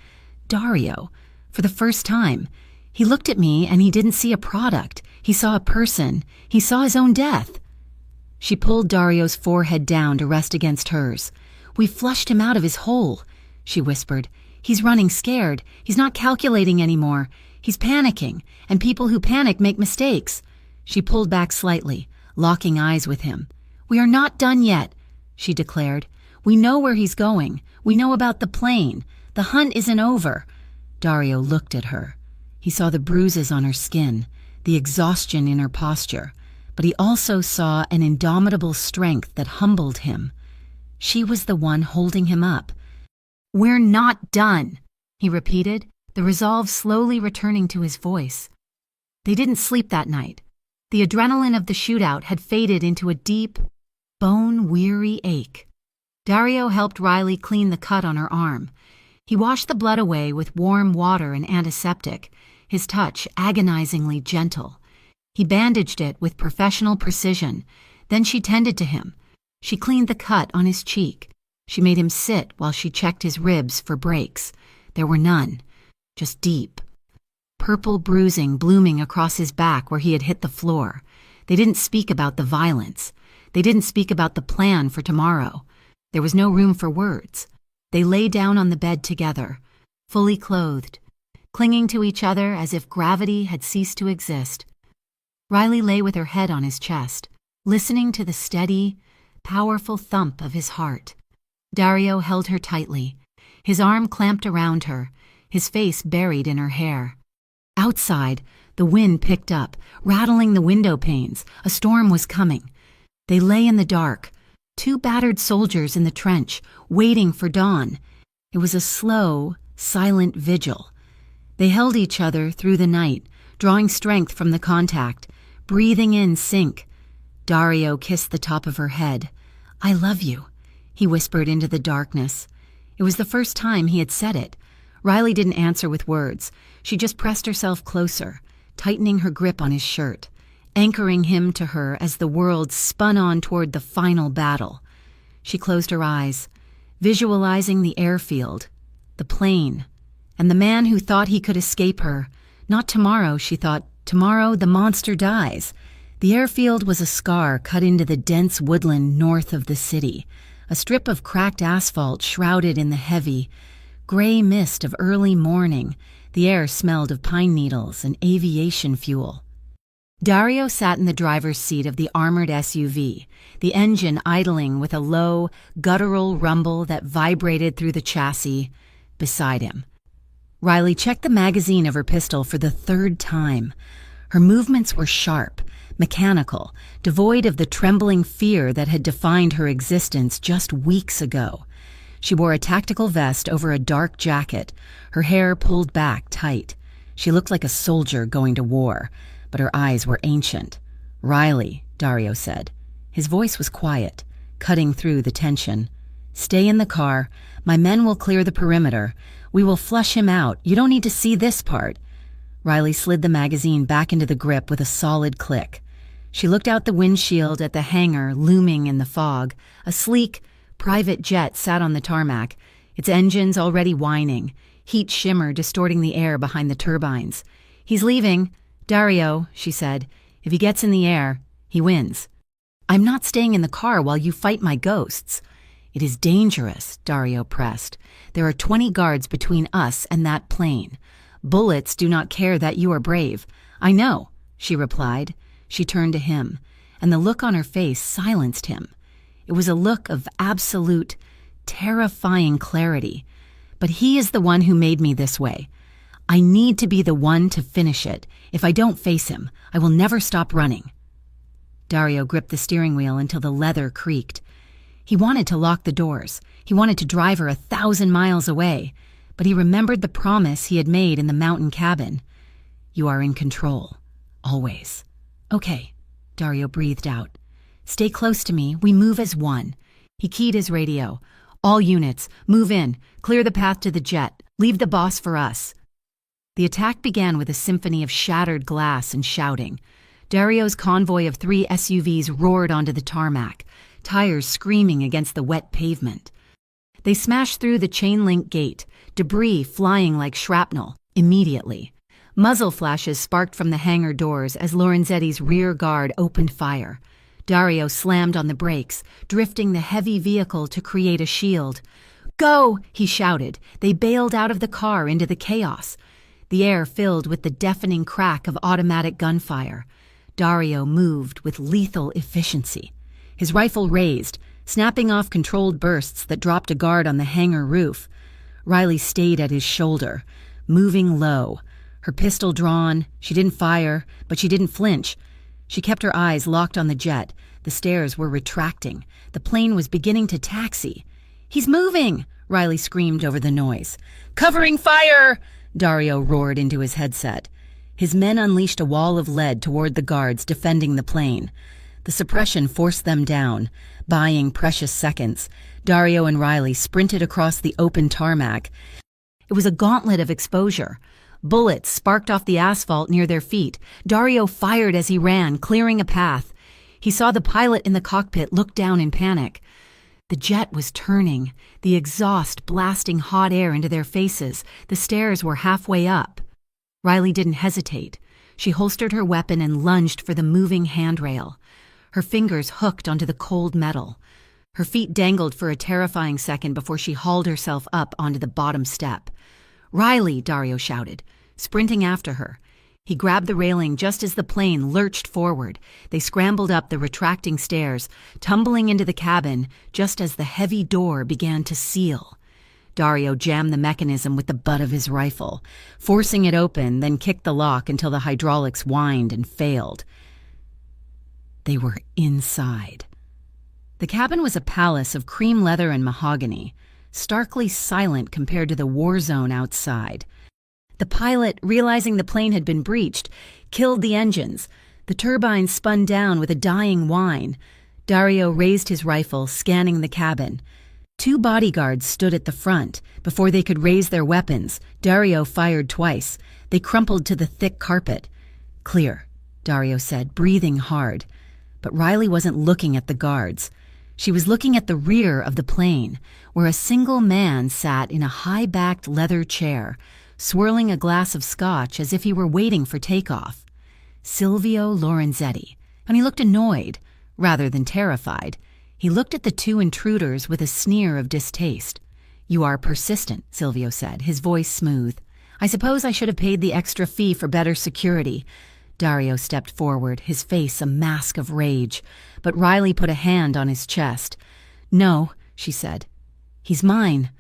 Dario, for the first time. He looked at me and he didn't see a product. He saw a person. He saw his own death. She pulled Dario's forehead down to rest against hers. "We flushed him out of his hole," she whispered. "He's running scared. He's not calculating anymore. He's panicking, and people who panic make mistakes." She pulled back slightly, locking eyes with him. "We are not done yet," she declared. "We know where he's going. We know about the plane. The hunt isn't over." Dario looked at her. He saw the bruises on her skin, the exhaustion in her posture, but he also saw an indomitable strength that humbled him. She was the one holding him up. "We're not done," he repeated, the resolve slowly returning to his voice. They didn't sleep that night. The adrenaline of the shootout had faded into a deep, bone-weary ache. Dario helped Riley clean the cut on her arm. He washed the blood away with warm water and antiseptic, his touch agonizingly gentle. He bandaged it with professional precision, Then she tended to him. She cleaned the cut on his cheek. She made him sit while she checked his ribs for breaks. There were none, just deep, purple bruising blooming across his back where he had hit the floor. They didn't speak about the violence. They didn't speak about the plan for tomorrow. There was no room for words. They lay down on the bed together, fully clothed, clinging to each other as if gravity had ceased to exist. Riley lay with her head on his chest, listening to the steady, powerful thump of his heart. Dario held her tightly, his arm clamped around her, his face buried in her hair. Outside, the wind picked up, rattling the window panes. A storm was coming. They lay in the dark, two battered soldiers in the trench, waiting for dawn. It was a slow, silent vigil. They held each other through the night, drawing strength from the contact, breathing in sync. Dario kissed the top of her head. "I love you," he whispered into the darkness. It was the first time he had said it. Riley didn't answer with words. She just pressed herself closer, tightening her grip on his shirt, anchoring him to her as the world spun on toward the final battle. She closed her eyes, visualizing the airfield, the plane, and the man who thought he could escape her. Not tomorrow, she thought. Tomorrow the monster dies. The airfield was a scar cut into the dense woodland north of the city, a strip of cracked asphalt shrouded in the heavy, gray mist of early morning. The air smelled of pine needles and aviation fuel. Dario sat in the driver's seat of the armored SUV, the engine idling with a low, guttural rumble that vibrated through the chassis beside him. Riley checked the magazine of her pistol for the third time. Her movements were sharp, mechanical, devoid of the trembling fear that had defined her existence just weeks ago. She wore a tactical vest over a dark jacket, her hair pulled back tight. She looked like a soldier going to war, but her eyes were ancient. "Riley," Dario said. His voice was quiet, cutting through the tension. "Stay in the car. My men will clear the perimeter. We will flush him out. You don't need to see this part." Riley slid the magazine back into the grip with a solid click. She looked out the windshield at the hangar looming in the fog. A sleek, private jet sat on the tarmac, its engines already whining, heat shimmer distorting the air behind the turbines. "He's leaving. Dario," she said. "If he gets in the air, he wins." "I'm not staying in the car while you fight my ghosts." "It is dangerous," Dario pressed. "There are 20 guards between us and that plane. Bullets do not care that you are brave." "I know," she replied. She turned to him, and the look on her face silenced him. It was a look of absolute, terrifying clarity. "But he is the one who made me this way. I need to be the one to finish it. If I don't face him, I will never stop running." Dario gripped the steering wheel until the leather creaked. He wanted to lock the doors. He wanted to drive her 1,000 miles away. But he remembered the promise he had made in the mountain cabin. "You are in control. Always." "Okay," Dario breathed out. "Stay close to me. We move as one." He keyed his radio. "All units, move in. Clear the path to the jet. Leave the boss for us." The attack began with a symphony of shattered glass and shouting. Dario's convoy of 3 SUVs roared onto the tarmac, tires screaming against the wet pavement. They smashed through the chain-link gate, debris flying like shrapnel, immediately. Muzzle flashes sparked from the hangar doors as Lorenzetti's rear guard opened fire. Dario slammed on the brakes, drifting the heavy vehicle to create a shield. "Go!" he shouted. They bailed out of the car into the chaos. The air filled with the deafening crack of automatic gunfire. Dario moved with lethal efficiency. His rifle raised, snapping off controlled bursts that dropped a guard on the hangar roof. Riley stayed at his shoulder, moving low. Her pistol drawn, she didn't fire, but she didn't flinch. She kept her eyes locked on the jet. The stairs were retracting. The plane was beginning to taxi. "He's moving!" Riley screamed over the noise. "Covering fire!" Dario roared into his headset. His men unleashed a wall of lead toward the guards defending the plane. The suppression forced them down, buying precious seconds. Dario and Riley sprinted across the open tarmac. It was a gauntlet of exposure. Bullets sparked off the asphalt near their feet. Dario fired as he ran, clearing a path. He saw the pilot in the cockpit look down in panic. The jet was turning, the exhaust blasting hot air into their faces. The stairs were halfway up. Riley didn't hesitate. She holstered her weapon and lunged for the moving handrail. Her fingers hooked onto the cold metal. Her feet dangled for a terrifying second before she hauled herself up onto the bottom step. "Riley!" Dario shouted, sprinting after her. He grabbed the railing just as the plane lurched forward. They scrambled up the retracting stairs, tumbling into the cabin just as the heavy door began to seal. Dario jammed the mechanism with the butt of his rifle, forcing it open, then kicked the lock until the hydraulics whined and failed. They were inside. The cabin was a palace of cream leather and mahogany, starkly silent compared to the war zone outside. The pilot, realizing the plane had been breached, killed the engines. The turbines spun down with a dying whine. Dario raised his rifle, scanning the cabin. 2 bodyguards stood at the front. Before they could raise their weapons, Dario fired twice. They crumpled to the thick carpet. "Clear," Dario said, breathing hard. But Riley wasn't looking at the guards. She was looking at the rear of the plane, where a single man sat in a high-backed leather chair, swirling a glass of scotch as if he were waiting for takeoff. Silvio Lorenzetti, and he looked annoyed, rather than terrified. He looked at the 2 intruders with a sneer of distaste. "You are persistent," Silvio said, his voice smooth. "I suppose I should have paid the extra fee for better security." Dario stepped forward, his face a mask of rage, but Riley put a hand on his chest. "No," she said. "He's mine."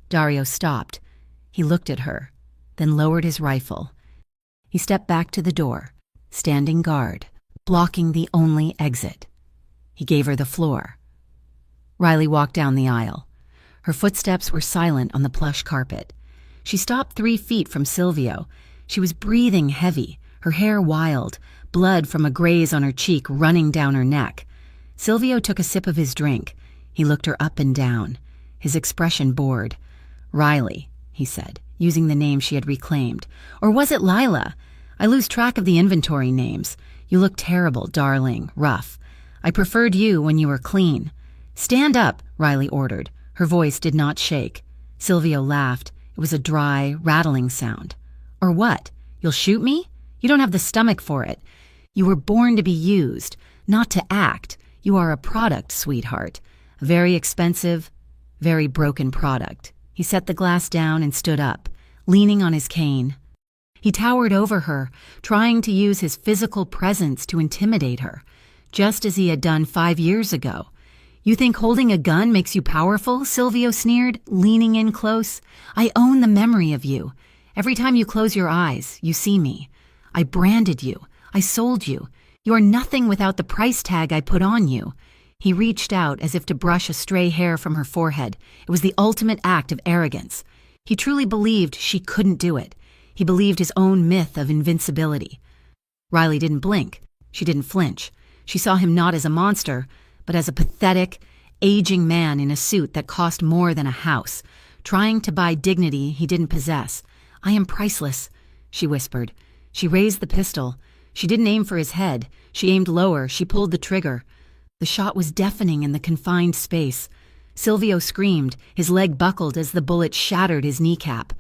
Dario stopped. He looked at her, then lowered his rifle. He stepped back to the door, standing guard, blocking the only exit. He gave her the floor. Riley walked down the aisle. Her footsteps were silent on the plush carpet. She stopped 3 feet from Silvio. She was breathing heavy, her hair wild, blood from a graze on her cheek running down her neck. Silvio took a sip of his drink. He looked her up and down, his expression bored. "Riley," he said, using the name she had reclaimed. Or was it Lila? I lose track of the inventory names. "You look terrible, darling, rough. I preferred you when you were clean." "Stand up," Riley ordered. Her voice did not shake. Silvio laughed. It was a dry, rattling sound. "Or what? You'll shoot me? You don't have the stomach for it. You were born to be used, not to act. You are a product, sweetheart. A very expensive, very broken product." He set the glass down and stood up, leaning on his cane. He towered over her, trying to use his physical presence to intimidate her, just as he had done 5 years ago. "You think holding a gun makes you powerful?" Silvio sneered, leaning in close. "I own the memory of you. Every time you close your eyes, you see me. I branded you. I sold you. You are nothing without the price tag I put on you." He reached out as if to brush a stray hair from her forehead. It was the ultimate act of arrogance. He truly believed she couldn't do it. He believed his own myth of invincibility. Riley didn't blink. She didn't flinch. She saw him not as a monster, but as a pathetic, aging man in a suit that cost more than a house, trying to buy dignity he didn't possess. "I am priceless," she whispered. She raised the pistol. She didn't aim for his head. She aimed lower. She pulled the trigger. The shot was deafening in the confined space. Silvio screamed. His leg buckled as the bullet shattered his kneecap.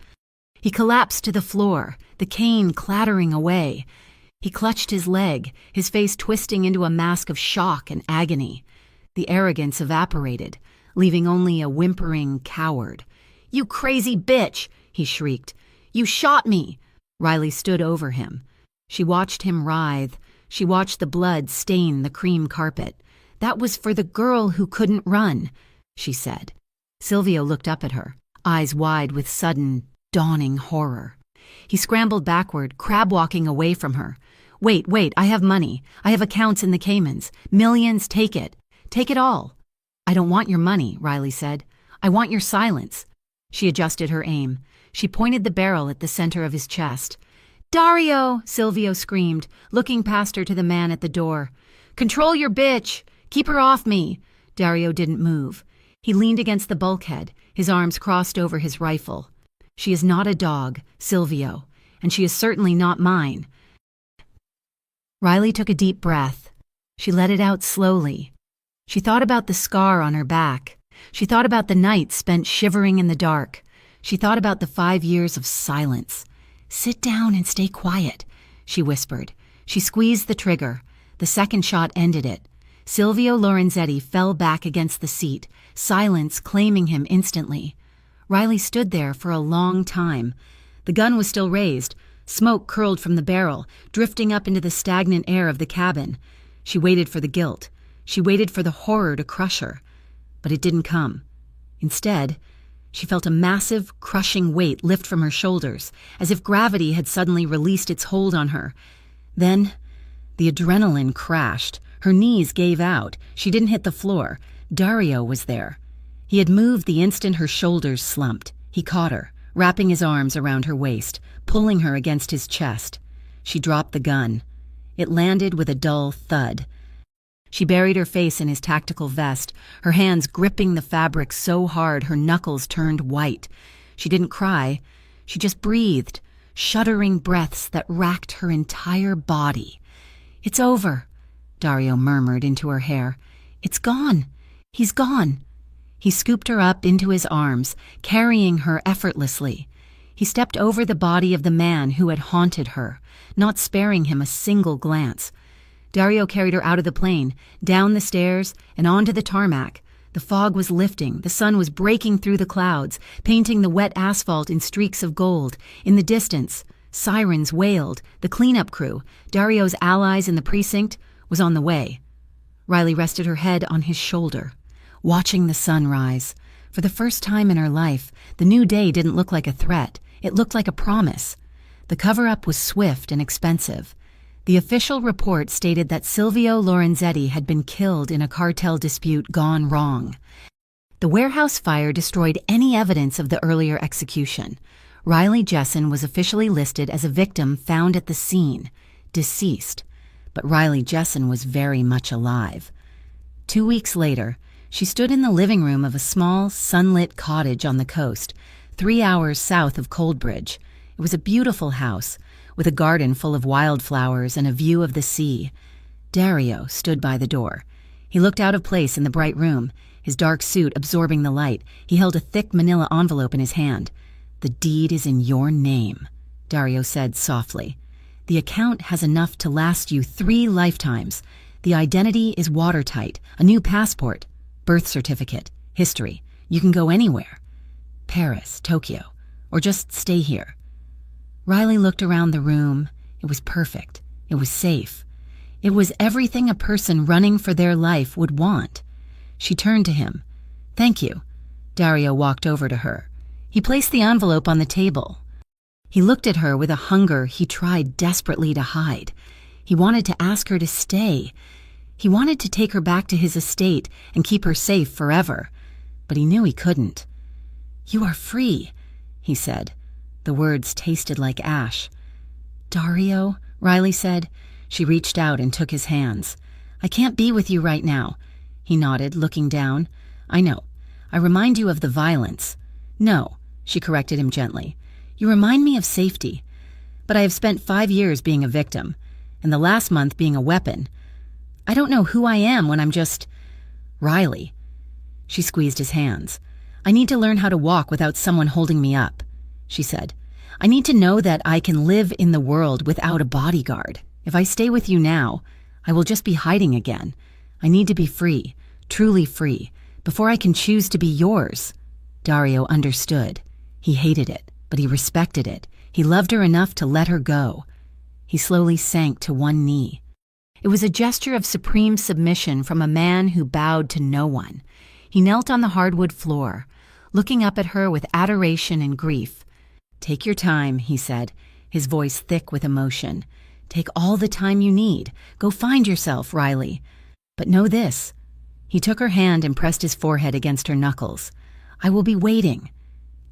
He collapsed to the floor, the cane clattering away. He clutched his leg, his face twisting into a mask of shock and agony. The arrogance evaporated, leaving only a whimpering coward. "You crazy bitch!" he shrieked. "You shot me!" Riley stood over him. She watched him writhe. She watched the blood stain the cream carpet. "That was for the girl who couldn't run," she said. Silvio looked up at her, eyes wide with sudden, dawning horror. He scrambled backward, crab-walking away from her. Wait, I have money. I have accounts in the Caymans. Millions, take it. Take it all." "I don't want your money," Riley said. "I want your silence." She adjusted her aim. She pointed the barrel at the center of his chest. "Dario!" Silvio screamed, looking past her to the man at the door. "Control your bitch! Keep her off me!" Dario didn't move. He leaned against the bulkhead, his arms crossed over his rifle. "She is not a dog, Silvio, and she is certainly not mine." Riley took a deep breath. She let it out slowly. She thought about the scar on her back. She thought about the nights spent shivering in the dark. She thought about the 5 years of silence. "Sit down and stay quiet," she whispered. She squeezed the trigger. The second shot ended it. Silvio Lorenzetti fell back against the seat, silence claiming him instantly. Riley stood there for a long time. The gun was still raised. Smoke curled from the barrel, drifting up into the stagnant air of the cabin. She waited for the guilt. She waited for the horror to crush her. But it didn't come. Instead, she felt a massive, crushing weight lift from her shoulders, as if gravity had suddenly released its hold on her. Then, the adrenaline crashed. Her knees gave out. She didn't hit the floor. Dario was there. He had moved the instant her shoulders slumped. He caught her, wrapping his arms around her waist, pulling her against his chest. She dropped the gun. It landed with a dull thud. She buried her face in his tactical vest, her hands gripping the fabric so hard her knuckles turned white. She didn't cry. She just breathed, shuddering breaths that racked her entire body. "It's over," Dario murmured into her hair. "It's gone. He's gone." He scooped her up into his arms, carrying her effortlessly. He stepped over the body of the man who had haunted her, not sparing him a single glance. Dario carried her out of the plane, down the stairs, and onto the tarmac. The fog was lifting, the sun was breaking through the clouds, painting the wet asphalt in streaks of gold. In the distance, sirens wailed. The cleanup crew, Dario's allies in the precinct, was on the way. Riley rested her head on his shoulder, watching the sun rise. For the first time in her life, the new day didn't look like a threat. It looked like a promise. The cover-up was swift and expensive. The official report stated that Silvio Lorenzetti had been killed in a cartel dispute gone wrong. The warehouse fire destroyed any evidence of the earlier execution. Riley Jessen was officially listed as a victim found at the scene, deceased. But Riley Jessen was very much alive. 2 weeks later, she stood in the living room of a small, sunlit cottage on the coast, 3 hours south of Coldbridge. It was a beautiful house, with a garden full of wildflowers and a view of the sea. Dario stood by the door. He looked out of place in the bright room, his dark suit absorbing the light. He held a thick manila envelope in his hand. "The deed is in your name," Dario said softly. "The account has enough to last you 3 lifetimes. The identity is watertight, a new passport, birth certificate, history. You can go anywhere. Paris, Tokyo, or just stay here." Riley looked around the room. It was perfect. It was safe. It was everything a person running for their life would want. She turned to him. "Thank you." Dario walked over to her. He placed the envelope on the table. He looked at her with a hunger he tried desperately to hide. He wanted to ask her to stay. He wanted to take her back to his estate and keep her safe forever. But he knew he couldn't. "You are free," he said. The words tasted like ash. "Dario," Riley said. She reached out and took his hands. "I can't be with you right now." He nodded, looking down. "I know. I remind you of the violence." "No," she corrected him gently. "You remind me of safety. But I have spent 5 years being a victim, and the last month being a weapon. I don't know who I am when I'm just Riley." She squeezed his hands. "I need to learn how to walk without someone holding me up," she said. "I need to know that I can live in the world without a bodyguard. If I stay with you now, I will just be hiding again. I need to be free, truly free, before I can choose to be yours." Dario understood. He hated it, but he respected it. He loved her enough to let her go. He slowly sank to one knee. It was a gesture of supreme submission from a man who bowed to no one. He knelt on the hardwood floor, looking up at her with adoration and grief. "Take your time," he said, his voice thick with emotion. "Take all the time you need. Go find yourself, Riley. But know this." He took her hand and pressed his forehead against her knuckles. "I will be waiting.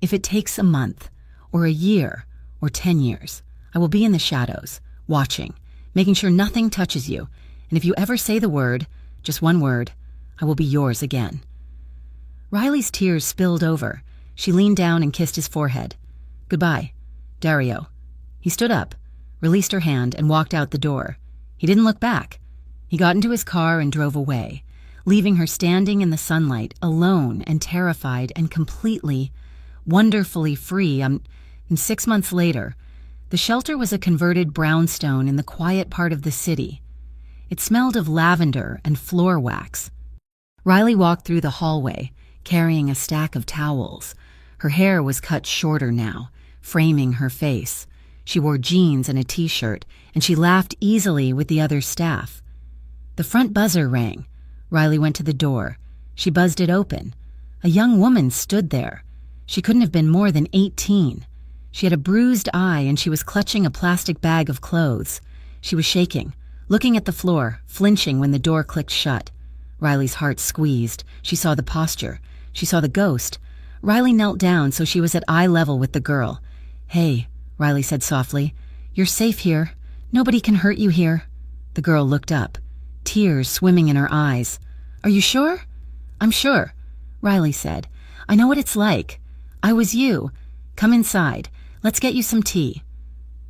If it takes a month, or a year, or 10 years, I will be in the shadows, watching, making sure nothing touches you. And if you ever say the word, just one word, I will be yours again." Riley's tears spilled over. She leaned down and kissed his forehead. "Goodbye, Dario." He stood up, released her hand, and walked out the door. He didn't look back. He got into his car and drove away, leaving her standing in the sunlight, alone and terrified and completely, wonderfully free. And 6 months later, the shelter was a converted brownstone in the quiet part of the city. It smelled of lavender and floor wax. Riley walked through the hallway, carrying a stack of towels. Her hair was cut shorter now, framing her face. She wore jeans and a t-shirt, and she laughed easily with the other staff. The front buzzer rang. Riley went to the door. She buzzed it open. A young woman stood there. She couldn't have been more than 18. She had a bruised eye and she was clutching a plastic bag of clothes. She was shaking, looking at the floor, flinching when the door clicked shut. Riley's heart squeezed. She saw the posture. She saw the ghost. Riley knelt down so she was at eye level with the girl. "Hey," Riley said softly. "You're safe here. Nobody can hurt you here." The girl looked up, tears swimming in her eyes. "Are you sure?" "I'm sure," Riley said. "I know what it's like. I was you. Come inside. Let's get you some tea."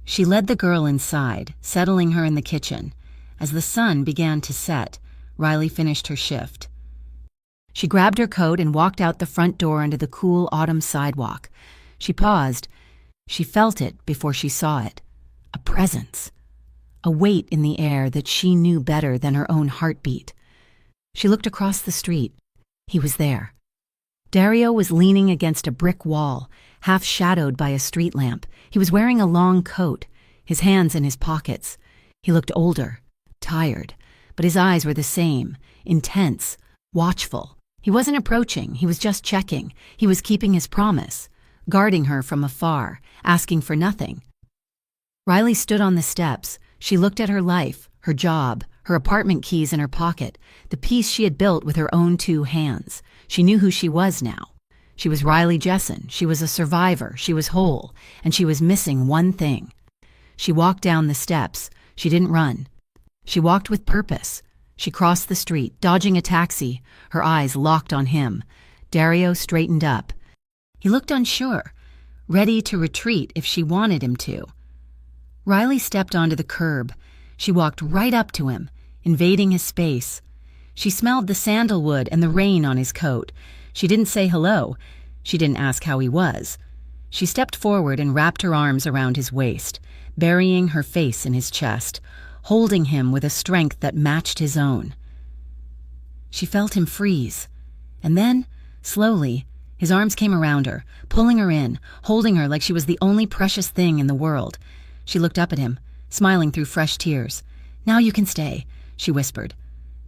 She led the girl inside, settling her in the kitchen. As the sun began to set, Riley finished her shift. She grabbed her coat and walked out the front door onto the cool autumn sidewalk. She paused. She felt it before she saw it. A presence. A weight in the air that she knew better than her own heartbeat. She looked across the street. He was there. Dario was leaning against a brick wall, half shadowed by a street lamp. He was wearing a long coat, his hands in his pockets. He looked older, tired, but his eyes were the same, intense, watchful. He wasn't approaching, he was just checking. He was keeping his promise, guarding her from afar, asking for nothing. Riley stood on the steps. She looked at her life, her job, her apartment keys in her pocket, the piece she had built with her own 2 hands. She knew who she was now. She was Riley Jessen. She was a survivor. She was whole. And she was missing one thing. She walked down the steps. She didn't run. She walked with purpose. She crossed the street, dodging a taxi, her eyes locked on him. Dario straightened up. He looked unsure, ready to retreat if she wanted him to. Riley stepped onto the curb. She walked right up to him, invading his space. She smelled the sandalwood and the rain on his coat. She didn't say hello. She didn't ask how he was. She stepped forward and wrapped her arms around his waist, burying her face in his chest, holding him with a strength that matched his own. She felt him freeze. And then, slowly, his arms came around her, pulling her in, holding her like she was the only precious thing in the world. She looked up at him, smiling through fresh tears. "Now you can stay," she whispered.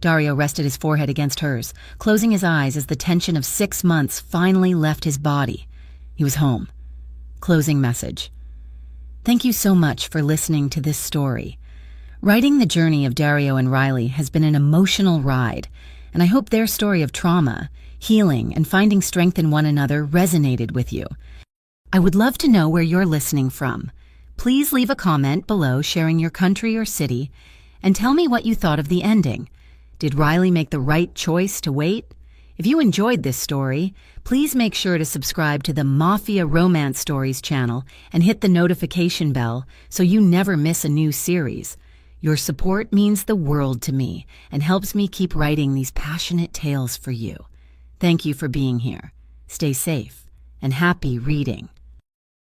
Dario rested his forehead against hers, closing his eyes as the tension of 6 months finally left his body. He was home. Closing message. Thank you so much for listening to this story. Writing the journey of Dario and Riley has been an emotional ride, and I hope their story of trauma, healing, and finding strength in one another resonated with you. I would love to know where you're listening from. Please leave a comment below sharing your country or city, and tell me what you thought of the ending. Did Riley make the right choice to wait? If you enjoyed this story, please make sure to subscribe to the Mafia Romance Stories channel and hit the notification bell so you never miss a new series. Your support means the world to me and helps me keep writing these passionate tales for you. Thank you for being here. Stay safe and happy reading.